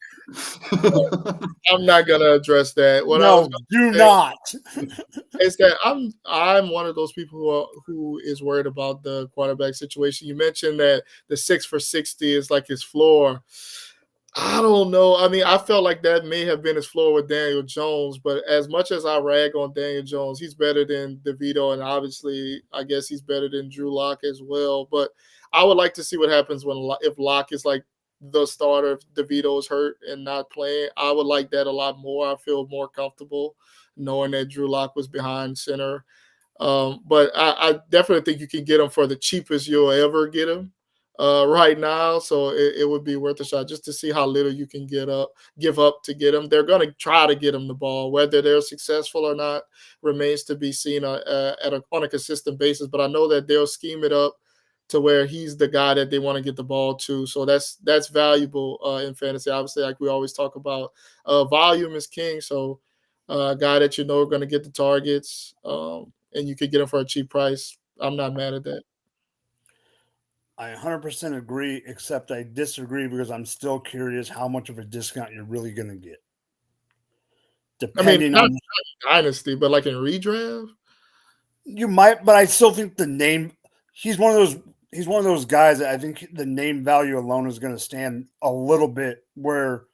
Speaker 4: I'm not gonna address that. What I was
Speaker 1: No, do
Speaker 4: gonna say
Speaker 1: not.
Speaker 4: is that I'm one of those people who is worried about the quarterback situation. You mentioned that the 6 for 60 is like his floor. I don't know. I mean, I felt like that may have been his floor with Daniel Jones, but as much as I rag on Daniel Jones, he's better than DeVito, and obviously, I guess he's better than Drew Lock as well. But I would like to see what happens if Lock is like the starter, if DeVito is hurt and not playing. I would like that a lot more. I feel more comfortable knowing that Drew Lock was behind center. But I definitely think you can get him for the cheapest you'll ever get him right now. So it would be worth a shot just to see how little you can give up to get him. They're going to try to get him the ball. Whether they're successful or not remains to be seen on a consistent basis. But I know that they'll scheme it up to where he's the guy that they want to get the ball to. So that's valuable in fantasy. Obviously, like we always talk about, volume is king. So a guy that you know are going to get the targets, and you could get him for a cheap price. I'm not mad at that.
Speaker 1: I 100% agree, except I disagree because I'm still curious how much of a discount you're really going to get.
Speaker 4: I mean,
Speaker 1: Depending
Speaker 4: not
Speaker 1: on
Speaker 4: dynasty, but like in redraft.
Speaker 1: you might, but I still think the name he's one of those guys that I think the name value alone is going to stand a little bit where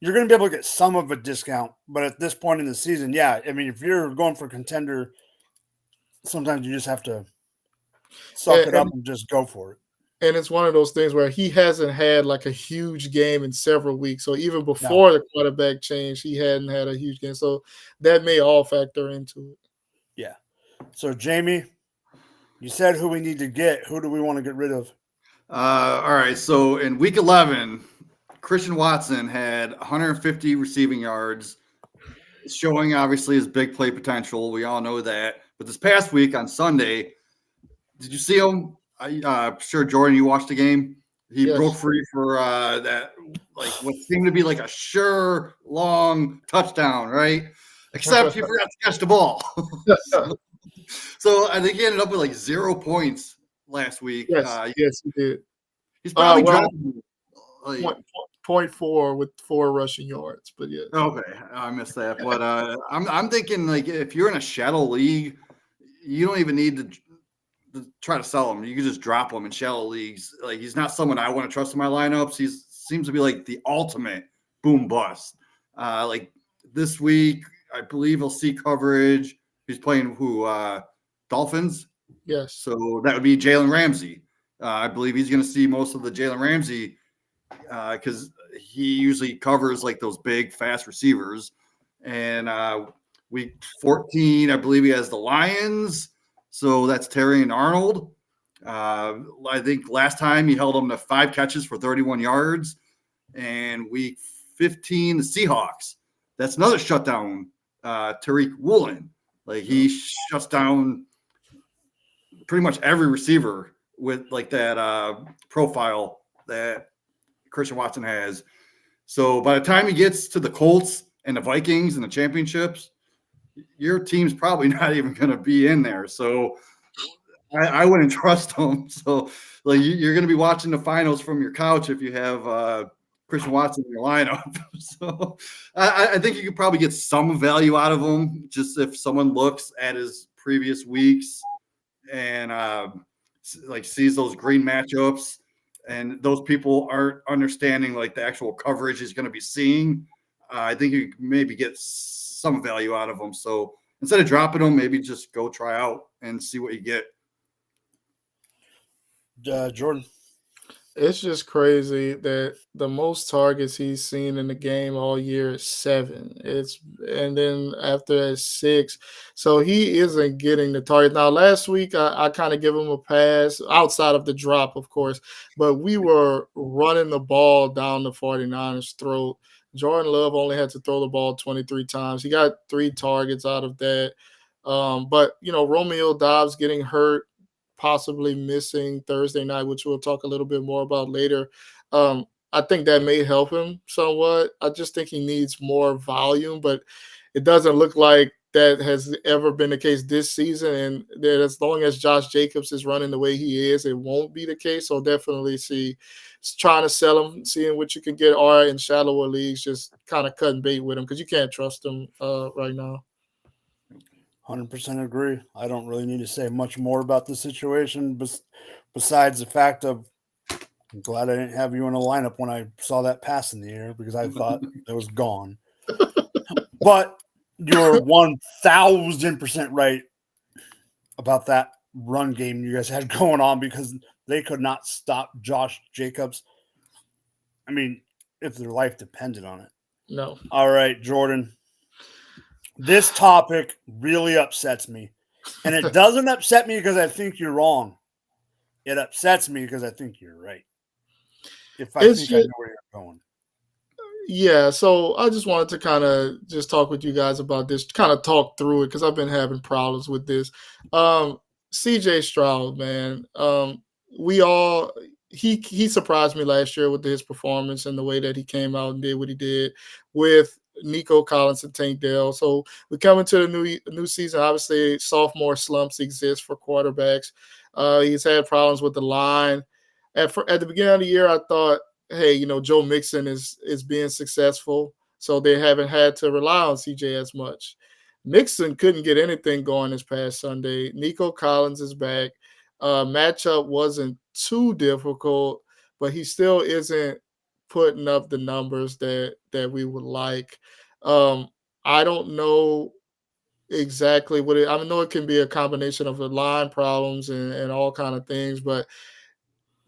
Speaker 1: you're going to be able to get some of a discount, but at this point in the season, yeah, I mean if you're going for contender, sometimes you just have to suck
Speaker 4: And,
Speaker 1: it up and just go for it.
Speaker 4: and it's one of those things where he hasn't had like a huge game in several weeks. So even
Speaker 1: No.
Speaker 4: before the quarterback change, he hadn't had a huge game. So that may all factor into it.
Speaker 1: Yeah. So Jamie, you said who we need to get. Who do we want to get rid of?
Speaker 3: All right. So in week 11, Christian Watson had 150 receiving yards, showing obviously his big play potential. We all know that. But this past week on Sunday, did you see him? I'm sure, Jordan, you watched the game. He
Speaker 4: Yes.
Speaker 3: broke free for that, like what seemed to be like a sure long touchdown, right? Except he forgot to catch the ball. So I think he ended up with like 0 points last week.
Speaker 4: Yes, he did.
Speaker 3: He's probably
Speaker 4: well,
Speaker 3: dropping. Like,
Speaker 4: point 0.4 with 4 rushing yards, but yeah.
Speaker 3: okay, I missed that. But I'm thinking like if you're in a shadow league, you don't even need to try to sell him. You can just drop him in shallow leagues. Like he's not someone I want to trust in my lineups. He seems to be like the ultimate boom bust. Like this week, I believe he'll see coverage. He's playing Dolphins.
Speaker 4: Yes.
Speaker 3: So that would be Jalen Ramsey. I believe he's going to see most of the Jalen Ramsey because he usually covers like those big, fast receivers. And week 14, I believe he has the Lions. So that's Terry and Arnold. I think last time he held them to 5 catches for 31 yards. And week 15, the Seahawks. That's another shutdown, Tariq Woolen. Like he shuts down pretty much every receiver with like that profile that Christian Watson has. So by the time he gets to the Colts and the Vikings and the championships, your team's probably not even going to be in there. So I wouldn't trust them. So like you're going to be watching the finals from your couch if you have Christian Watson in your lineup. So I think you could probably get some value out of him just if someone looks at his previous weeks and like sees those green matchups and those people aren't understanding like the actual coverage he's going to be seeing. I think you maybe get some value out of them. So instead of dropping them, maybe just go try out and see what you get.
Speaker 1: Jordan.
Speaker 4: It's just crazy that the most targets he's seen in the game all year is 7. And then after that 6. So he isn't getting the target. Now, last week I kind of give him a pass outside of the drop, of course, but we were running the ball down the 49ers' throat. Jordan Love only had to throw the ball 23 times. He got 3 targets out of that. But Romeo Doubs getting hurt possibly missing Thursday night, which we'll talk a little bit more about later. I think that may help him somewhat. I just think he needs more volume, but it doesn't look like that has ever been the case this season. And that as long as Josh Jacobs is running the way he is, it won't be the case. So definitely trying to sell him, seeing what you can get, or in shallower leagues, just kind of cutting bait with him because you can't trust him right now.
Speaker 1: 100% agree. I don't really need to say much more about the situation besides the fact of I'm glad I didn't have you in a lineup when I saw that pass in the air because I thought it was gone. But you're 1,000% right about that run game you guys had going on because they could not stop Josh Jacobs. I mean, if their life depended on it.
Speaker 4: No.
Speaker 1: All right, Jordan. This topic really upsets me. And it doesn't upset me because I think you're wrong. It upsets me because I think you're right. If I think I know where you're going.
Speaker 4: Yeah, so I just wanted to kind of just talk with you guys about this, kind of talk through it because I've been having problems with this. CJ Stroud, man, he surprised me last year with his performance and the way that he came out and did what he did with Nico Collins and Tank Dell. So we come into the new season. Obviously, sophomore slumps exist for quarterbacks. He's had problems with the line. At the beginning of the year, I thought, hey, Joe Mixon is being successful, so they haven't had to rely on CJ as much. Mixon couldn't get anything going this past Sunday. Nico Collins is back. Matchup wasn't too difficult, but he still isn't putting up the numbers that we would like. I don't know exactly what I know it can be a combination of the line problems and all kind of things, but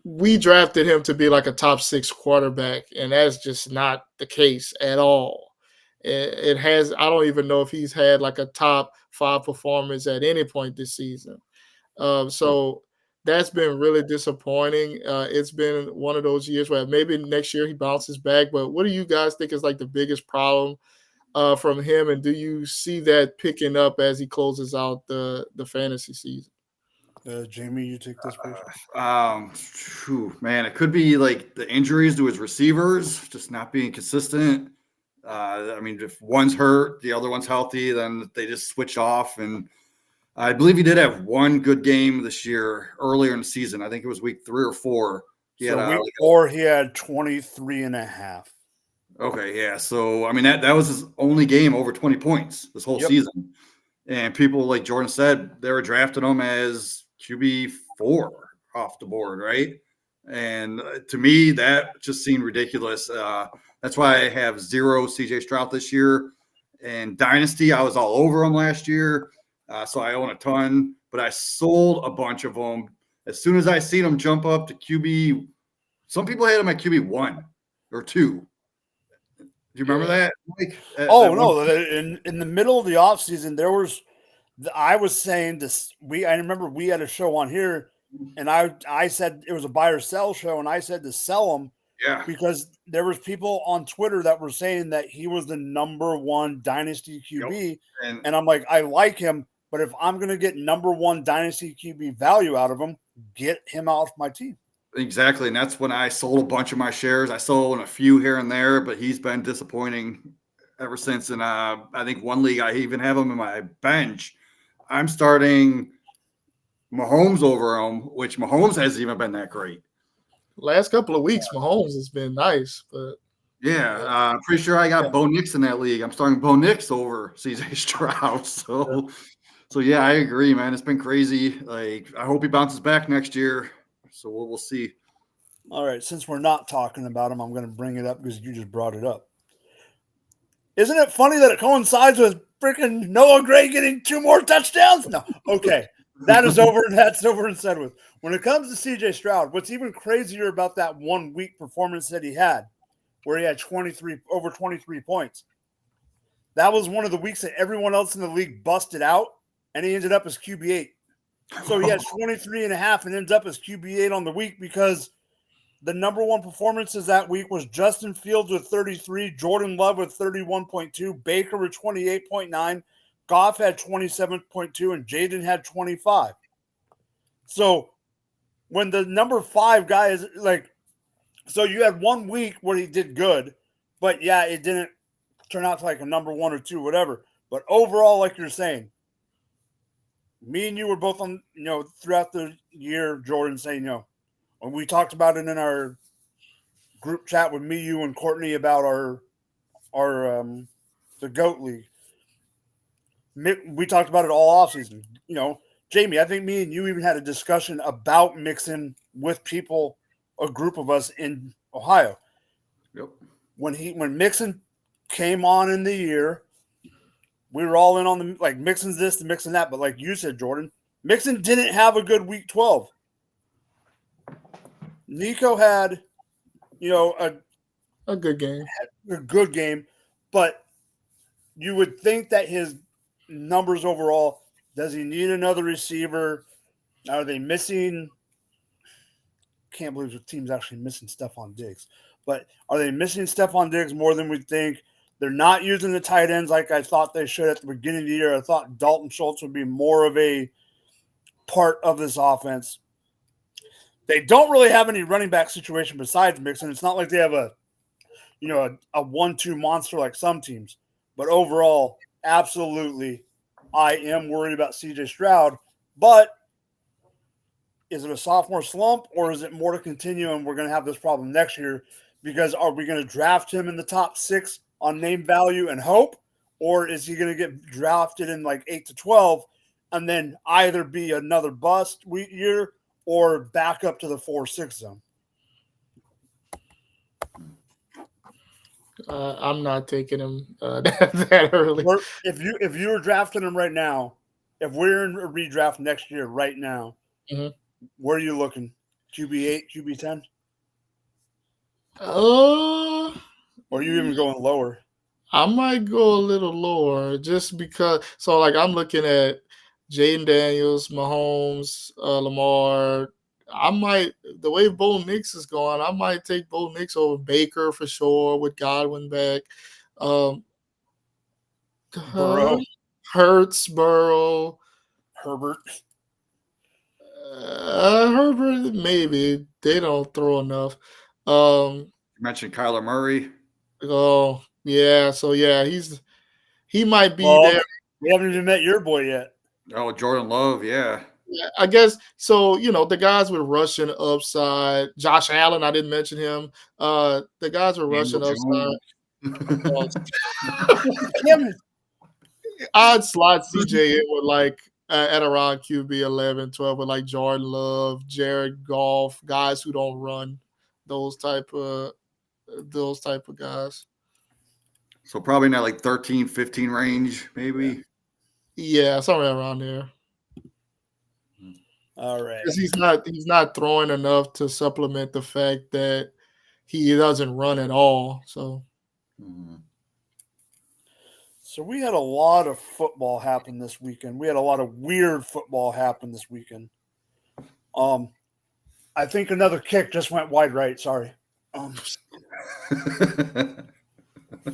Speaker 4: we drafted him to be like a top 6 quarterback, and that's just not the case at all. I don't even know if he's had like a top 5 performance at any point this season. So that's been really disappointing. It's been one of those years where maybe next year he bounces back, but what do you guys think is like the biggest problem from him, and do you see that picking up as he closes out the fantasy season?
Speaker 1: Jamie, you take this first.
Speaker 3: Man, it could be like the injuries to his receivers, just not being consistent. I mean, if one's hurt, the other one's healthy, then they just switch off. And I believe he did have one good game this year earlier in the season. I think it was week 3 or 4.
Speaker 1: Week 4, he had 23.5.
Speaker 3: Okay, yeah. So, I mean, that was his only game over 20 points this whole season. And people, like Jordan said, they were drafting him as QB4 off the board, right? And to me, that just seemed ridiculous. That's why I have 0 CJ Stroud this year. And Dynasty, I was all over him last year. So I own a ton, but I sold a bunch of them. As soon as I seen him jump up to QB, some people had him at QB1 or 2. Do you remember that?
Speaker 1: No. In the middle of the offseason, I was saying this. I remember we had a show on here, and I said it was a buy or sell show, and I said to sell him because there was people on Twitter that were saying that he was the number 1 dynasty QB, and I'm like, I like him, but if I'm going to get number 1 dynasty QB value out of him, get him off my team.
Speaker 3: Exactly, and that's when I sold a bunch of my shares. I sold a few here and there, but he's been disappointing ever since. And I think one league I even have him in my bench. I'm starting Mahomes over him, which Mahomes hasn't even been that great.
Speaker 4: Last couple of weeks, Mahomes has been nice, but
Speaker 3: I'm pretty sure I got Bo Nix in that league. I'm starting Bo Nix over CJ Stroud. So yeah, I agree, man. It's been crazy. Like, I hope he bounces back next year. So we'll see.
Speaker 1: All right, since we're not talking about him, I'm going to bring it up because you just brought it up. Isn't it funny that it coincides with freaking Noah Gray getting 2 more touchdowns? No. Okay. That is over, and that's over and said with. When it comes to CJ Stroud, what's even crazier about that 1 week performance that he had, where he had over 23 points, that was one of the weeks that everyone else in the league busted out, and he ended up as QB8. So he has 23.5 and ends up as QB8 on the week because the number 1 performances that week was Justin Fields with 33, Jordan Love with 31.2, Baker with 28.9, Goff had 27.2, and Jaden had 25. So when the number 5 guy is like, so you had 1 week where he did good, but yeah, it didn't turn out to like a number 1 or 2, whatever. But overall, like you're saying, me and you were both on, throughout the year, Jordan saying, when we talked about it in our group chat with me, you, and Courtney about our the GOAT League. We talked about it all offseason. Jamie, I think me and you even had a discussion about Mixon with people, a group of us in Ohio.
Speaker 3: Yep.
Speaker 1: When Mixon came on in the year, we were all in on the like Mixon's this, and Mixon that. But like you said, Jordan, Mixon didn't have a good week 12. Nico had,
Speaker 4: a good game.
Speaker 1: A good game, but you would think that his numbers overall, does he need another receiver? Are they missing? Can't believe the team's actually missing Stephon Diggs. But are they missing Stephon Diggs more than we think? They're not using the tight ends like I thought they should at the beginning of the year. I thought Dalton Schultz would be more of a part of this offense. They don't really have any running back situation besides Mixon. It's not like they have a 1-2 monster like some teams. But overall, absolutely, I am worried about CJ Stroud. But is it a sophomore slump, or is it more to continue and we're going to have this problem next year? Because are we going to draft him in the top 6 on name value and hope, or is he going to get drafted in like 8 to 12 and then either be another bust year or back up to the 4-6 zone?
Speaker 4: I'm not taking him that early.
Speaker 1: If you were drafting him right now, if we're in a redraft next year right now, where are you looking? QB8, QB10?
Speaker 4: Or
Speaker 1: are you even going lower?
Speaker 4: I might go a little lower just because. So, like, I'm looking at Jaden Daniels, Mahomes, Lamar. The way Bo Nix is going, I might take Bo Nix over Baker for sure with Godwin back.
Speaker 1: Burrow.
Speaker 4: Hurts, Burrow.
Speaker 1: Herbert.
Speaker 4: Herbert, maybe. They don't throw enough.
Speaker 3: You mentioned Kyler Murray.
Speaker 4: Oh, yeah. So, yeah, he might be there.
Speaker 1: We haven't even met your boy yet.
Speaker 3: Oh, Jordan Love, yeah.
Speaker 4: Yeah, I guess so. The guys with rushing upside. Josh Allen, I didn't mention him. The guys with rushing upside. I'd slot CJ in with like at around QB 11, 12 with like Jordan Love, Jared Goff, guys who don't run, those type of guys.
Speaker 3: So probably not like 13, 15 range, maybe.
Speaker 4: Yeah, somewhere around there.
Speaker 1: All right.
Speaker 4: Because he's not throwing enough to supplement the fact that he doesn't run at all. So
Speaker 1: So we had a lot of football happen this weekend. We had a lot of weird football happen this weekend. I think another kick just went wide right. Sorry.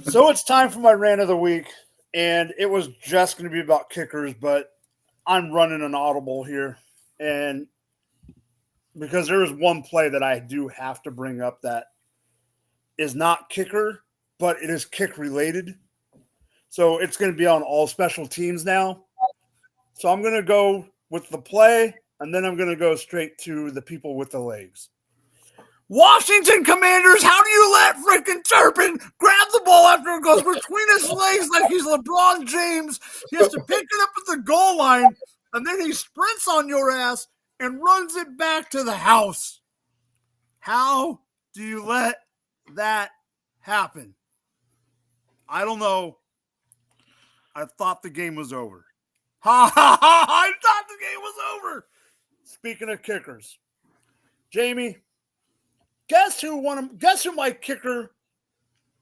Speaker 1: So it's time for my rant of the week, and it was just going to be about kickers, but I'm running an audible here. And because there is one play that I do have to bring up that is not kicker, but it is kick related. So it's going to be on all special teams now. So I'm going to go with the play, and then I'm going to go straight to the people with the legs. Washington Commanders, how do you let freaking Turpin grab the ball after it goes between his legs like he's LeBron James? He has to pick it up at the goal line, and then he sprints on your ass and runs it back to the house. How do you let that happen? I don't know. I thought the game was over. Ha ha ha! I thought the game was over. Speaking of kickers, Jamie, guess who my kicker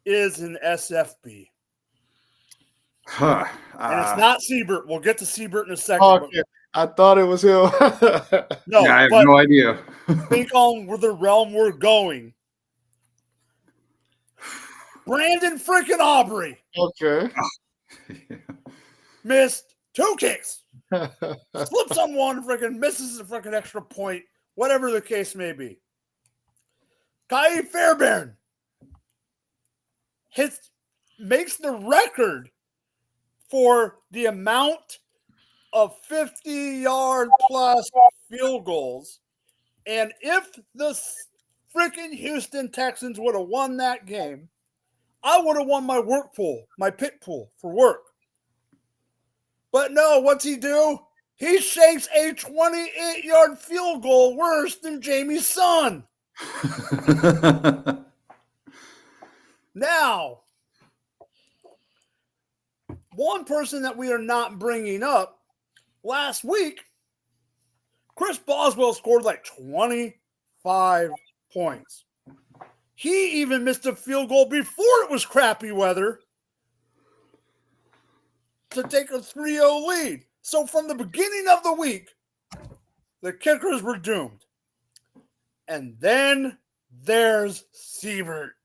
Speaker 1: is in SFB? And it's not Siebert. We'll get to Siebert in a second.
Speaker 4: Okay. I thought it was him.
Speaker 1: No,
Speaker 3: I have no idea.
Speaker 1: Think on where the realm we're going. Brandon freaking Aubrey.
Speaker 4: Okay.
Speaker 1: Missed 2 kicks. Slips on one, freaking misses a freaking extra point, whatever the case may be. Kai Fairbairn makes the record for the amount of 50-yard plus field goals. And if the freaking Houston Texans would have won that game, I would have won my work pool, my pick pool for work. But no, what's he do? He shakes a 28-yard field goal worse than Jamie's son. Now, one person that we are not bringing up, last week, Chris Boswell scored like 25 points. He even missed a field goal before it was crappy weather to take a 3-0 lead. So from the beginning of the week, the kickers were doomed. And then there's Siebert.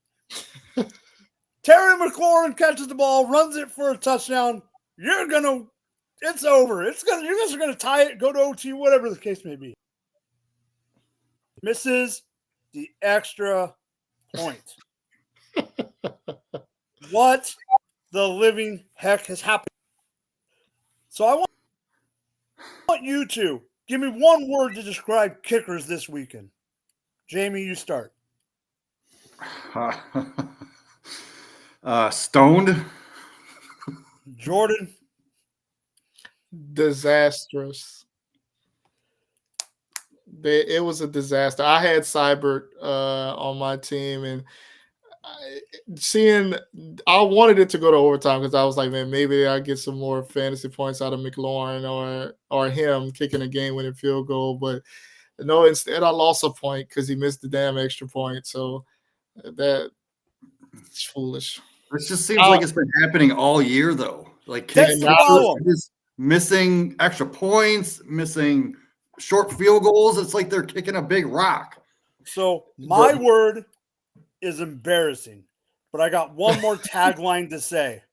Speaker 1: Terry McLaurin catches the ball, runs it for a touchdown. It's over. You guys are gonna tie it, go to OT, whatever the case may be. Misses the extra point. What the living heck has happened? So I want you to give me one word to describe kickers this weekend. Jamie, you start.
Speaker 3: Stoned.
Speaker 1: Jordan.
Speaker 4: Disastrous. It was a disaster. I had Seibert on my team, and I wanted it to go to overtime because I was like, man, maybe I get some more fantasy points out of McLaurin or him kicking a game-winning field goal. But no, instead I lost a point because he missed the damn extra point. So that's foolish.
Speaker 3: It just seems like it's been happening all year, though. Like
Speaker 1: That's the problem.
Speaker 3: Just missing extra points, missing short field goals. It's like they're kicking a big rock.
Speaker 1: So my word is embarrassing, but I got one more tagline to say.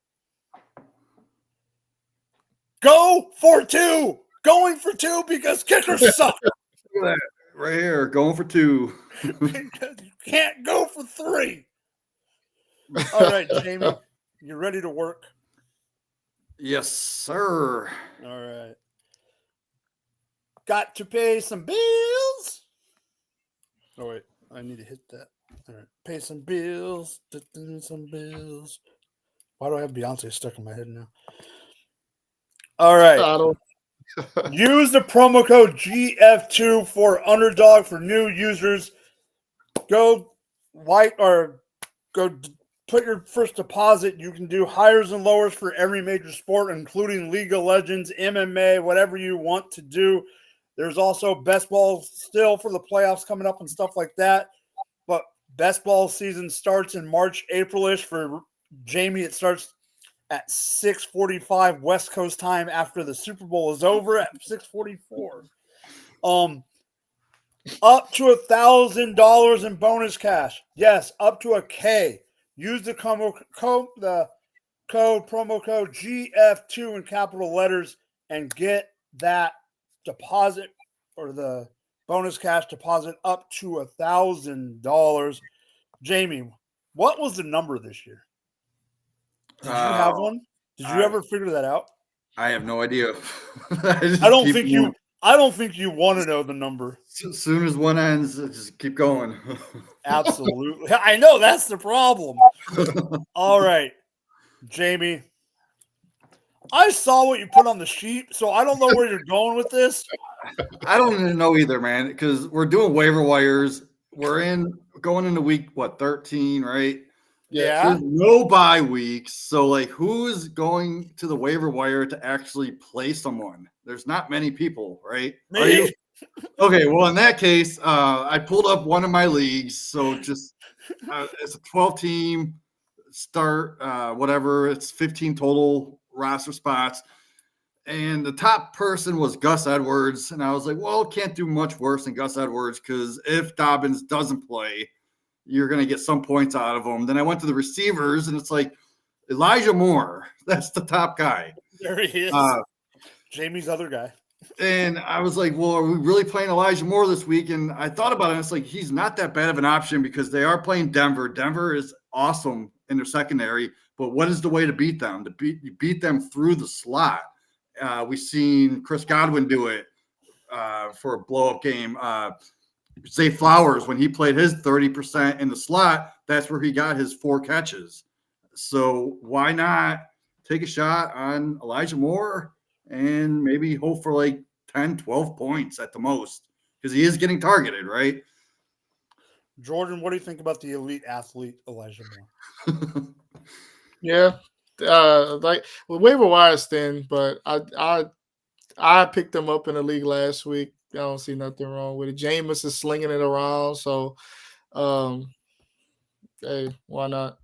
Speaker 1: Go for two. Going for two because kickers suck.
Speaker 3: Look at that right here, going for two.
Speaker 1: You can't go for three. All right, Jamie, you ready to work?
Speaker 3: Yes, sir.
Speaker 1: All right. Got to pay some bills. Oh, wait. I need to hit that. All right. Pay some bills. Some bills. Why do I have Beyonce stuck in my head now? All right. Use the promo code GF2 for Underdog for new users. Go put your first deposit. You can do higher and lowers for every major sport, including League of Legends, MMA, whatever you want to do. There's also best ball still for the playoffs coming up and stuff like that. But best ball season starts in March, April-ish. For Jamie, it starts at 6:45 West Coast time after the Super Bowl is over at 6:44. Up to $1,000 in bonus cash. Yes, up to $1,000. Use the promo code GF2 in capital letters and get that deposit or the bonus cash deposit up to $1,000. Jamie, what was the number this year? Did you have one? Did you ever figure that out?
Speaker 3: I have no idea.
Speaker 1: I don't think you want to know the number.
Speaker 3: As soon as one ends, just keep going.
Speaker 1: Absolutely. I know that's the problem. All right, Jamie. I saw what you put on the sheet, so I don't know where you're going with this.
Speaker 3: I don't even know either, man, because we're doing waiver wires. We're going into week, 13, right?
Speaker 1: Yeah.
Speaker 3: There's no bye weeks. So, like, who's going to the waiver wire to actually play someone? There's not many people, right?
Speaker 1: Me?
Speaker 3: Okay, well, in that case, I pulled up one of my leagues. So just it's a 12-team start, whatever. It's 15 total roster spots. And the top person was Gus Edwards. And I was like, well, can't do much worse than Gus Edwards because if Dobbins doesn't play, you're going to get some points out of him. Then I went to the receivers, and it's like Elijah Moore. That's the top guy.
Speaker 1: There he is. Jamie's other guy.
Speaker 3: And I was like, well, are we really playing Elijah Moore this week? And I thought about it. And it's like, he's not that bad of an option because they are playing Denver. Denver is awesome in their secondary. But what is the way to beat them? You beat them through the slot. We've seen Chris Godwin do it for a blow-up game. Zay Flowers, when he played his 30% in the slot, that's where he got his 4 catches. So why not take a shot on Elijah Moore and maybe hope for like 10, 12 points at the most? Because he is getting targeted, right?
Speaker 1: Jordan, what do you think about the elite athlete Elijah Moore?
Speaker 4: Yeah, like waiver wire's thin, but I picked him up in the league last week. I don't see nothing wrong with it. Jameis is slinging it around, so hey, why not?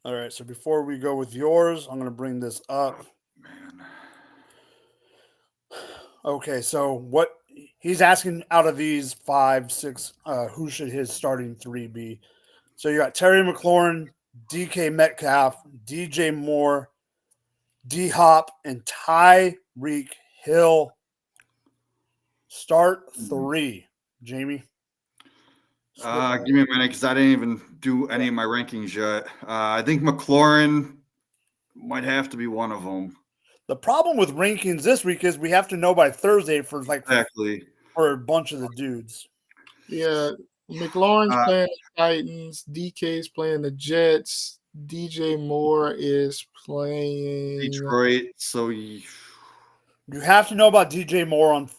Speaker 1: All right, so before we go with yours, I'm going to bring this up.
Speaker 3: Man.
Speaker 1: Okay, so what he's asking out of these 5, 6, who should his starting 3 be? So you got Terry McLaurin, DK Metcalf, DJ Moore, D Hop, and Tyreek Hill. Start 3, Jamie.
Speaker 3: Give me a minute because I didn't even do any of my rankings yet. I think McLaurin might have to be one of them.
Speaker 1: The problem with rankings this week is we have to know by Thursday for
Speaker 3: Exactly.
Speaker 1: for a bunch of the dudes.
Speaker 4: Yeah, McLaurin's playing the Titans. DK's playing the Jets. DJ Moore is playing
Speaker 3: Detroit. So
Speaker 1: you have to know about DJ Moore on.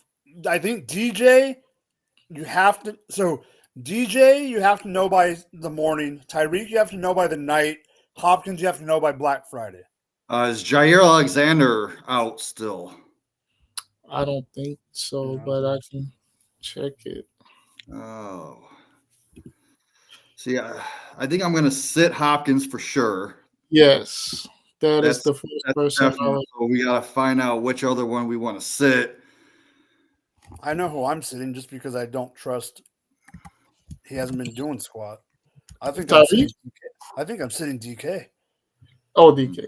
Speaker 1: I think DJ, you have to. So DJ, you have to know by the morning. Tyreek, you have to know by the night. Hopkins, you have to know by Black Friday.
Speaker 3: Is Jair Alexander out still?
Speaker 4: I don't think so, but I can check it.
Speaker 3: Oh. See, I think I'm going to sit Hopkins for sure.
Speaker 4: Yes, that's the first person.
Speaker 3: So we got to find out which other one we want to sit.
Speaker 1: I know who I'm sitting just because I don't trust. He hasn't been doing squat. I think I'm sitting DK.
Speaker 4: Oh, DK.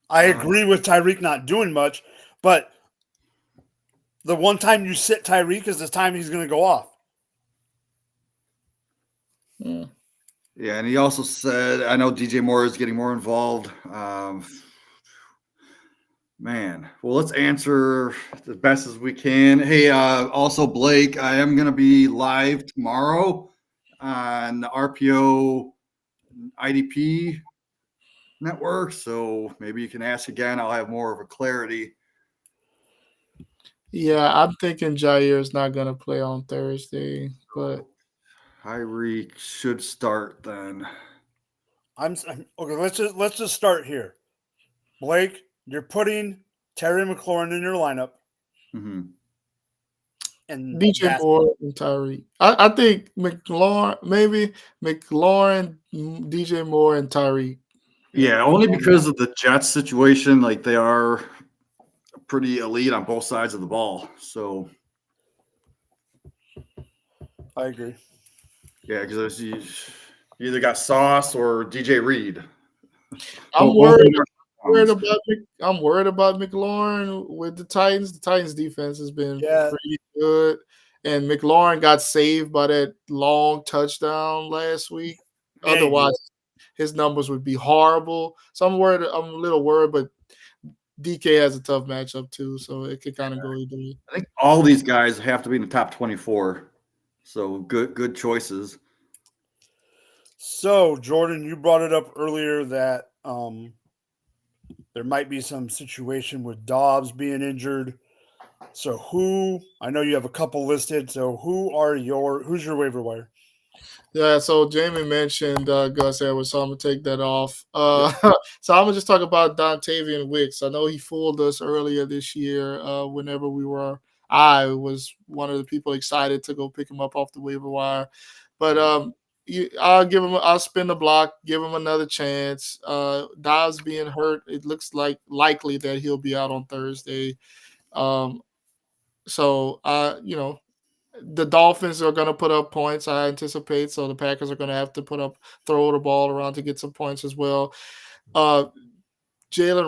Speaker 1: I agree with Tyreek not doing much, but the one time you sit Tyreek is the time he's going to go off.
Speaker 4: Yeah.
Speaker 3: Yeah, and he also said, I know DJ Moore is getting more involved. Man, well, let's answer the best as we can. Hey, also, Blake, I am going to be live tomorrow on the RPO IDP network, so maybe you can ask again. I'll have more of a clarity.
Speaker 4: Yeah, I'm thinking Jair is not going to play on Thursday, but
Speaker 3: Tyreek should start then.
Speaker 1: Okay. Let's just start here. Blake, you're putting Terry McLaurin in your lineup, and
Speaker 4: DJ Moore and Tyreek. I think McLaurin, DJ Moore and Tyreek.
Speaker 3: Yeah, only because of the Jets situation. Like, they are pretty elite on both sides of the ball. So
Speaker 1: I agree.
Speaker 3: Yeah, because you either got Sauce or DJ Reed.
Speaker 4: I'm worried about McLaurin with the Titans. The Titans defense has been pretty good, and McLaurin got saved by that long touchdown last week. Otherwise, his numbers would be horrible. So I'm worried. I'm a little worried, but DK has a tough matchup too, so it could kind of go either way.
Speaker 3: I think all these guys have to be in the top 24. So good choices.
Speaker 1: So, Jordan, you brought it up earlier that there might be some situation with Dobbs being injured. So I know you have a couple listed. So who's your waiver wire?
Speaker 4: Yeah, so Jamie mentioned Gus Edwards, so I'm going to take that off. So I'm going to just talk about Dontavian Wicks. I know he fooled us earlier this year whenever I was one of the people excited to go pick him up off the waiver wire. But I'll spin the block, give him another chance. Dobbs being hurt, it looks likely that he'll be out on Thursday. The Dolphins are going to put up points, I anticipate. So the Packers are going to have to throw the ball around to get some points as well. Jalen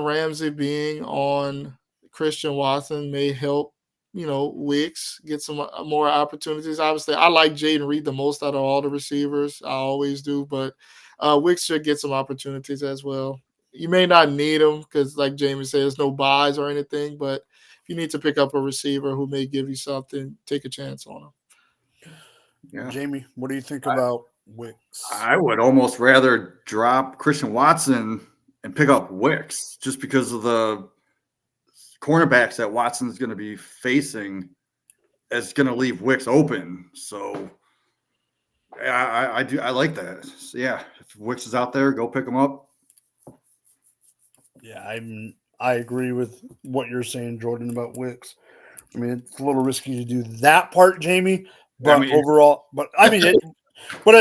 Speaker 4: Ramsey being on Christian Watson may help, Wicks get some more opportunities. Obviously, I like Jaden Reed the most out of all the receivers. I always do, but Wicks should get some opportunities as well. You may not need them because, like Jamie said, there's no buys or anything, but if you need to pick up a receiver who may give you something, take a chance on him.
Speaker 3: Yeah.
Speaker 1: Jamie, what do you think about Wicks?
Speaker 3: I would almost rather drop Christian Watson and pick up Wicks just because of the cornerbacks that Watson's going to be facing is going to leave Wicks open. So I like that. So, yeah, if Wicks is out there, go pick him up.
Speaker 1: Yeah, I agree with what you're saying, Jordan, about Wicks. I mean, it's a little risky to do that part, Jamie, but overall, but at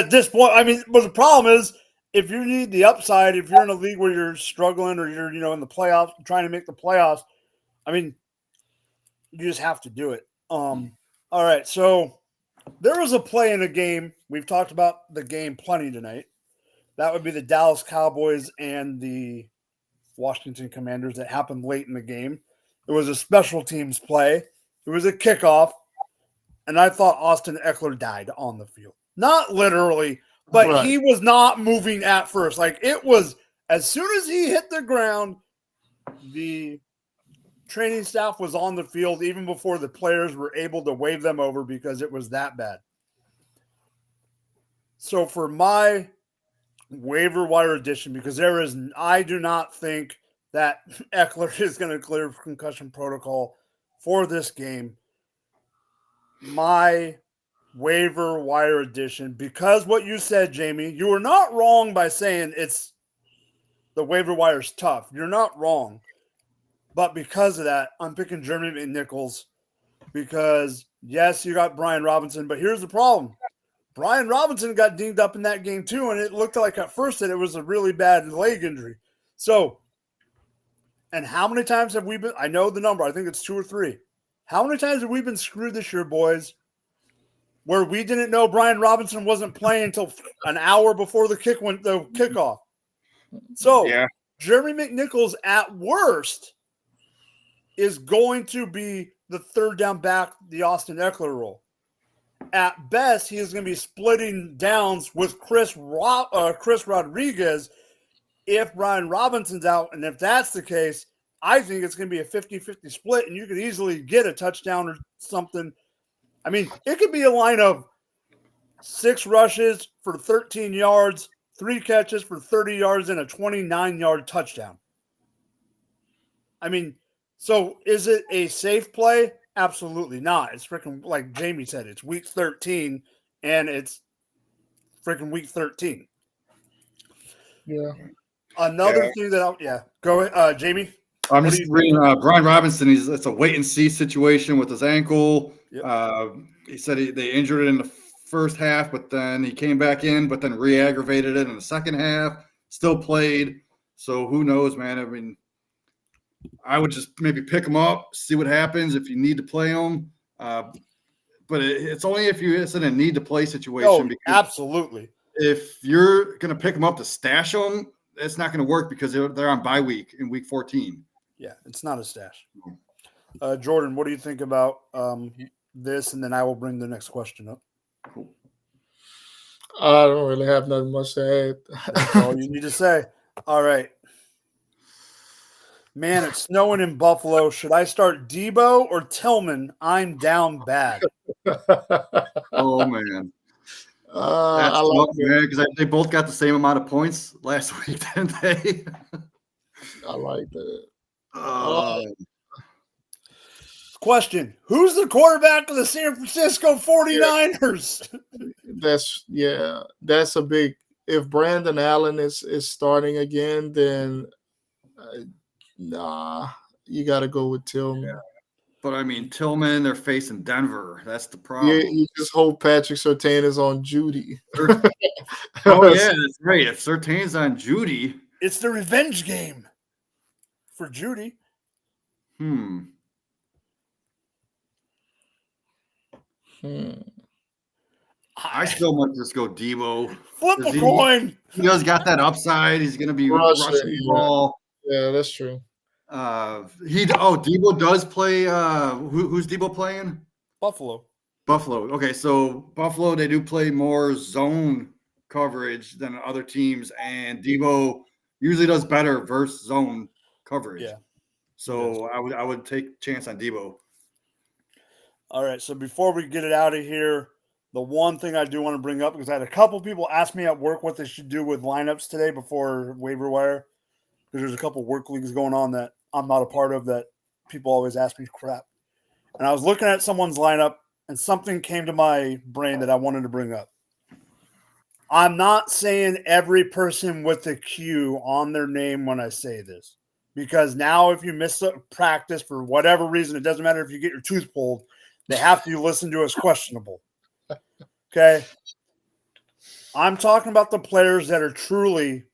Speaker 1: this point, but the problem is if you need the upside, if you're in a league where you're struggling or you're, in the playoffs, trying to make the playoffs, you just have to do it. All right. So there was a play in a game. We've talked about the game plenty tonight. That would be the Dallas Cowboys and the Washington Commanders that happened late in the game. It was a special teams play. It was a kickoff. And I thought Austin Eckler died on the field. Not literally, but
Speaker 4: Right.
Speaker 1: He was not moving at first. Like it was as soon as he hit the ground, the training staff was on the field even before the players were able to wave them over because it was that bad. So for my waiver wire edition, because I do not think that Eckler is going to clear concussion protocol for this game. My waiver wire edition, because what you said, Jamie, you were not wrong by saying the waiver wire is tough. You're not wrong. But because of that, I'm picking Jeremy McNichols because, yes, you got Brian Robinson, but here's the problem. Brian Robinson got dinged up in that game too, and it looked like at first that it was a really bad leg injury. So, and how many times have we been – I know the number. I think it's 2 or 3. How many times have we been screwed this year, boys, where we didn't know Brian Robinson wasn't playing until an hour before the kickoff? So, yeah. Jeremy McNichols at worst is going to be the third down back, the Austin Eckler role. At best, he is going to be splitting downs with Chris Rodriguez if Brian Robinson's out. And if that's the case, I think it's going to be a 50-50 split, and you could easily get a touchdown or something. It could be a line of 6 rushes for 13 yards, 3 catches for 30 yards, and a 29-yard touchdown. So is it a safe play? Absolutely not. It's freaking, like Jamie said, it's week 13, and it's freaking week 13.
Speaker 4: Yeah.
Speaker 1: Another thing that go ahead, Jamie.
Speaker 3: I'm just reading Brian Robinson. It's a wait-and-see situation with his ankle. Yep. He said they injured it in the first half, but then he came back in, but then re-aggravated it in the second half. Still played. So who knows, man? I would just maybe pick him up, see what happens if you need to play him. But it's only if it's in a need-to-play situation.
Speaker 1: Oh, absolutely.
Speaker 3: If you're going to pick him up to stash him, it's not going to work because they're on bye week in week 14.
Speaker 1: Yeah, it's not a stash. Jordan, what do you think about this? And then I will bring the next question up.
Speaker 3: Cool.
Speaker 4: I don't really have nothing much to add.
Speaker 1: That's all you need to say. All right. Man, it's snowing in Buffalo. Should I start Debo or Tillman? I'm down bad.
Speaker 3: Oh, man.
Speaker 4: That's tough,
Speaker 3: man, because they both got the same amount of points last week, didn't they?
Speaker 4: I like that.
Speaker 1: Question: who's the quarterback of the San Francisco 49ers?
Speaker 4: That's a big. If Brandon Allen is starting again, then nah, you got to go with Tillman.
Speaker 3: Yeah. But Tillman, they're facing Denver. That's the problem.
Speaker 4: You just hope Patrick Surtain is on Judy.
Speaker 3: Oh yeah, that's right. If Surtain's on Judy,
Speaker 1: it's the revenge game for Judy.
Speaker 3: I still might just go Debo.
Speaker 1: Flip a coin.
Speaker 3: He does got that upside. He's going to be rushing the ball.
Speaker 4: Yeah, that's true.
Speaker 3: Debo does play. Who's Debo playing?
Speaker 1: Buffalo.
Speaker 3: Buffalo. Okay, so Buffalo, they do play more zone coverage than other teams, and Debo usually does better versus zone coverage.
Speaker 1: Yeah.
Speaker 3: So I would take a chance on Debo.
Speaker 1: All right. So before we get it out of here, the one thing I do want to bring up, because I had a couple people ask me at work what they should do with lineups today before waiver wire, because there's a couple work leagues going on that I'm not a part of that people always ask me crap. And I was looking at someone's lineup, and something came to my brain that I wanted to bring up. I'm not saying every person with a Q on their name when I say this, because now if you miss a practice for whatever reason, it doesn't matter if you get your tooth pulled, they have to listen to as questionable. Okay? I'm talking about the players that are truly,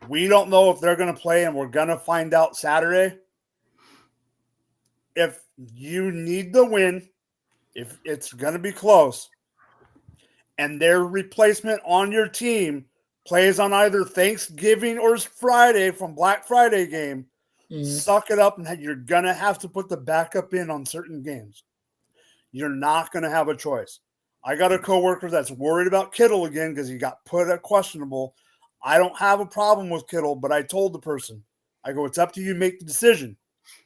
Speaker 1: we don't know if they're going to play, and we're going to find out Saturday. If you need the win, if it's going to be close, and their replacement on your team plays on either Thanksgiving or Friday from Black Friday game, suck it up, and you're going to have to put the backup in on certain games. You're not going to have a choice. I got a coworker that's worried about Kittle again because he got put at questionable. I don't have a problem with Kittle, but I told the person, I go, it's up to you to make the decision.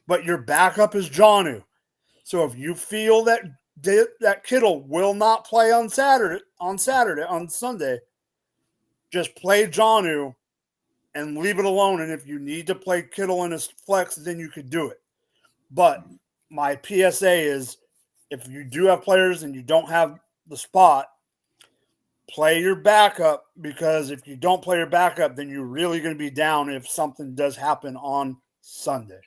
Speaker 1: But your backup is Jonnu. So if you feel that Kittle will not play on Sunday, just play Jonnu and leave it alone. And if you need to play Kittle in his flex, then you could do it. But my PSA is, if you do have players and you don't have the spot, play your backup, because if you don't play your backup, then you're really going to be down if something does happen on Sunday.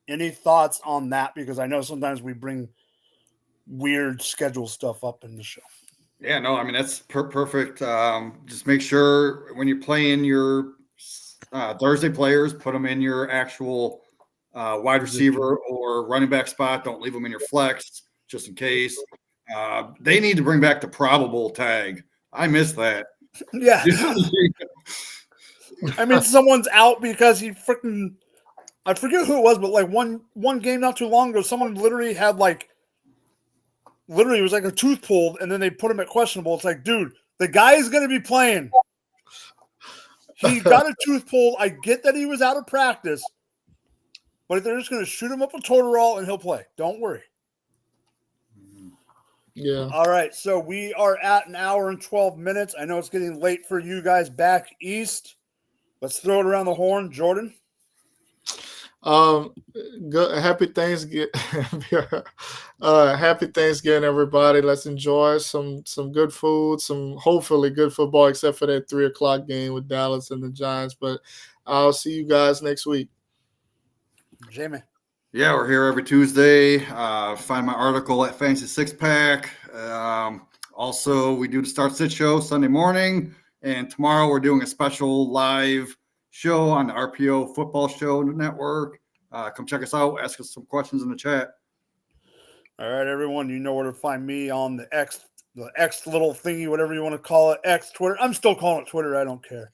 Speaker 1: Any thoughts on that? Because I know sometimes we bring weird schedule stuff up in the show.
Speaker 3: Yeah, no, I mean, that's perfect. Just make sure when you're playing your Thursday players, put them in your actual wide receiver or running back spot. Don't leave them in your flex just in case. They need to bring back the probable tag. I miss that.
Speaker 1: Yeah. I mean, someone's out because he freaking, I forget who it was, but like one game not too long ago, someone literally had it was like a tooth pulled, and then they put him at questionable. It's like, dude, the guy is going to be playing. He got a tooth pulled. I get that he was out of practice, but they're just going to shoot him up with Toradol and he'll play. Don't worry.
Speaker 4: Yeah.
Speaker 1: All right. So we are at an hour and 12 minutes. I know it's getting late for you guys back east. Let's throw it around the horn. Jordan.
Speaker 4: Good. Happy Thanksgiving. Happy Thanksgiving, everybody. Let's enjoy some good food, some hopefully good football, except for that 3:00 game with Dallas and the Giants. But I'll see you guys next week.
Speaker 1: Jamie.
Speaker 3: Yeah, we're here every Tuesday. Find my article at Fantasy Six Pack. Also, we do the Start Sit Show Sunday morning, and tomorrow we're doing a special live show on the RPO Football Show Network. Come check us out. Ask us some questions in the chat.
Speaker 1: All right, everyone. You know where to find me on the X little thingy, whatever you want to call it, X, Twitter. I'm still calling it Twitter. I don't care.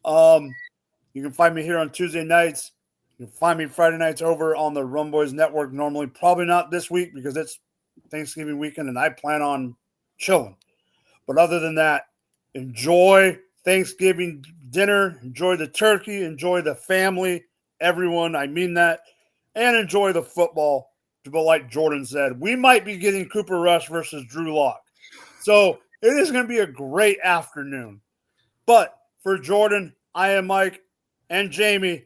Speaker 1: You can find me here on Tuesday nights. You can find me Friday nights over on the Run Boys Network. Normally, probably not this week because it's Thanksgiving weekend and I plan on chilling. But other than that, enjoy Thanksgiving dinner. Enjoy the turkey. Enjoy the family. Everyone, I mean that. And enjoy the football. But like Jordan said, we might be getting Cooper Rush versus Drew Lock. So it is going to be a great afternoon. But for Jordan, I am Mike and Jamie.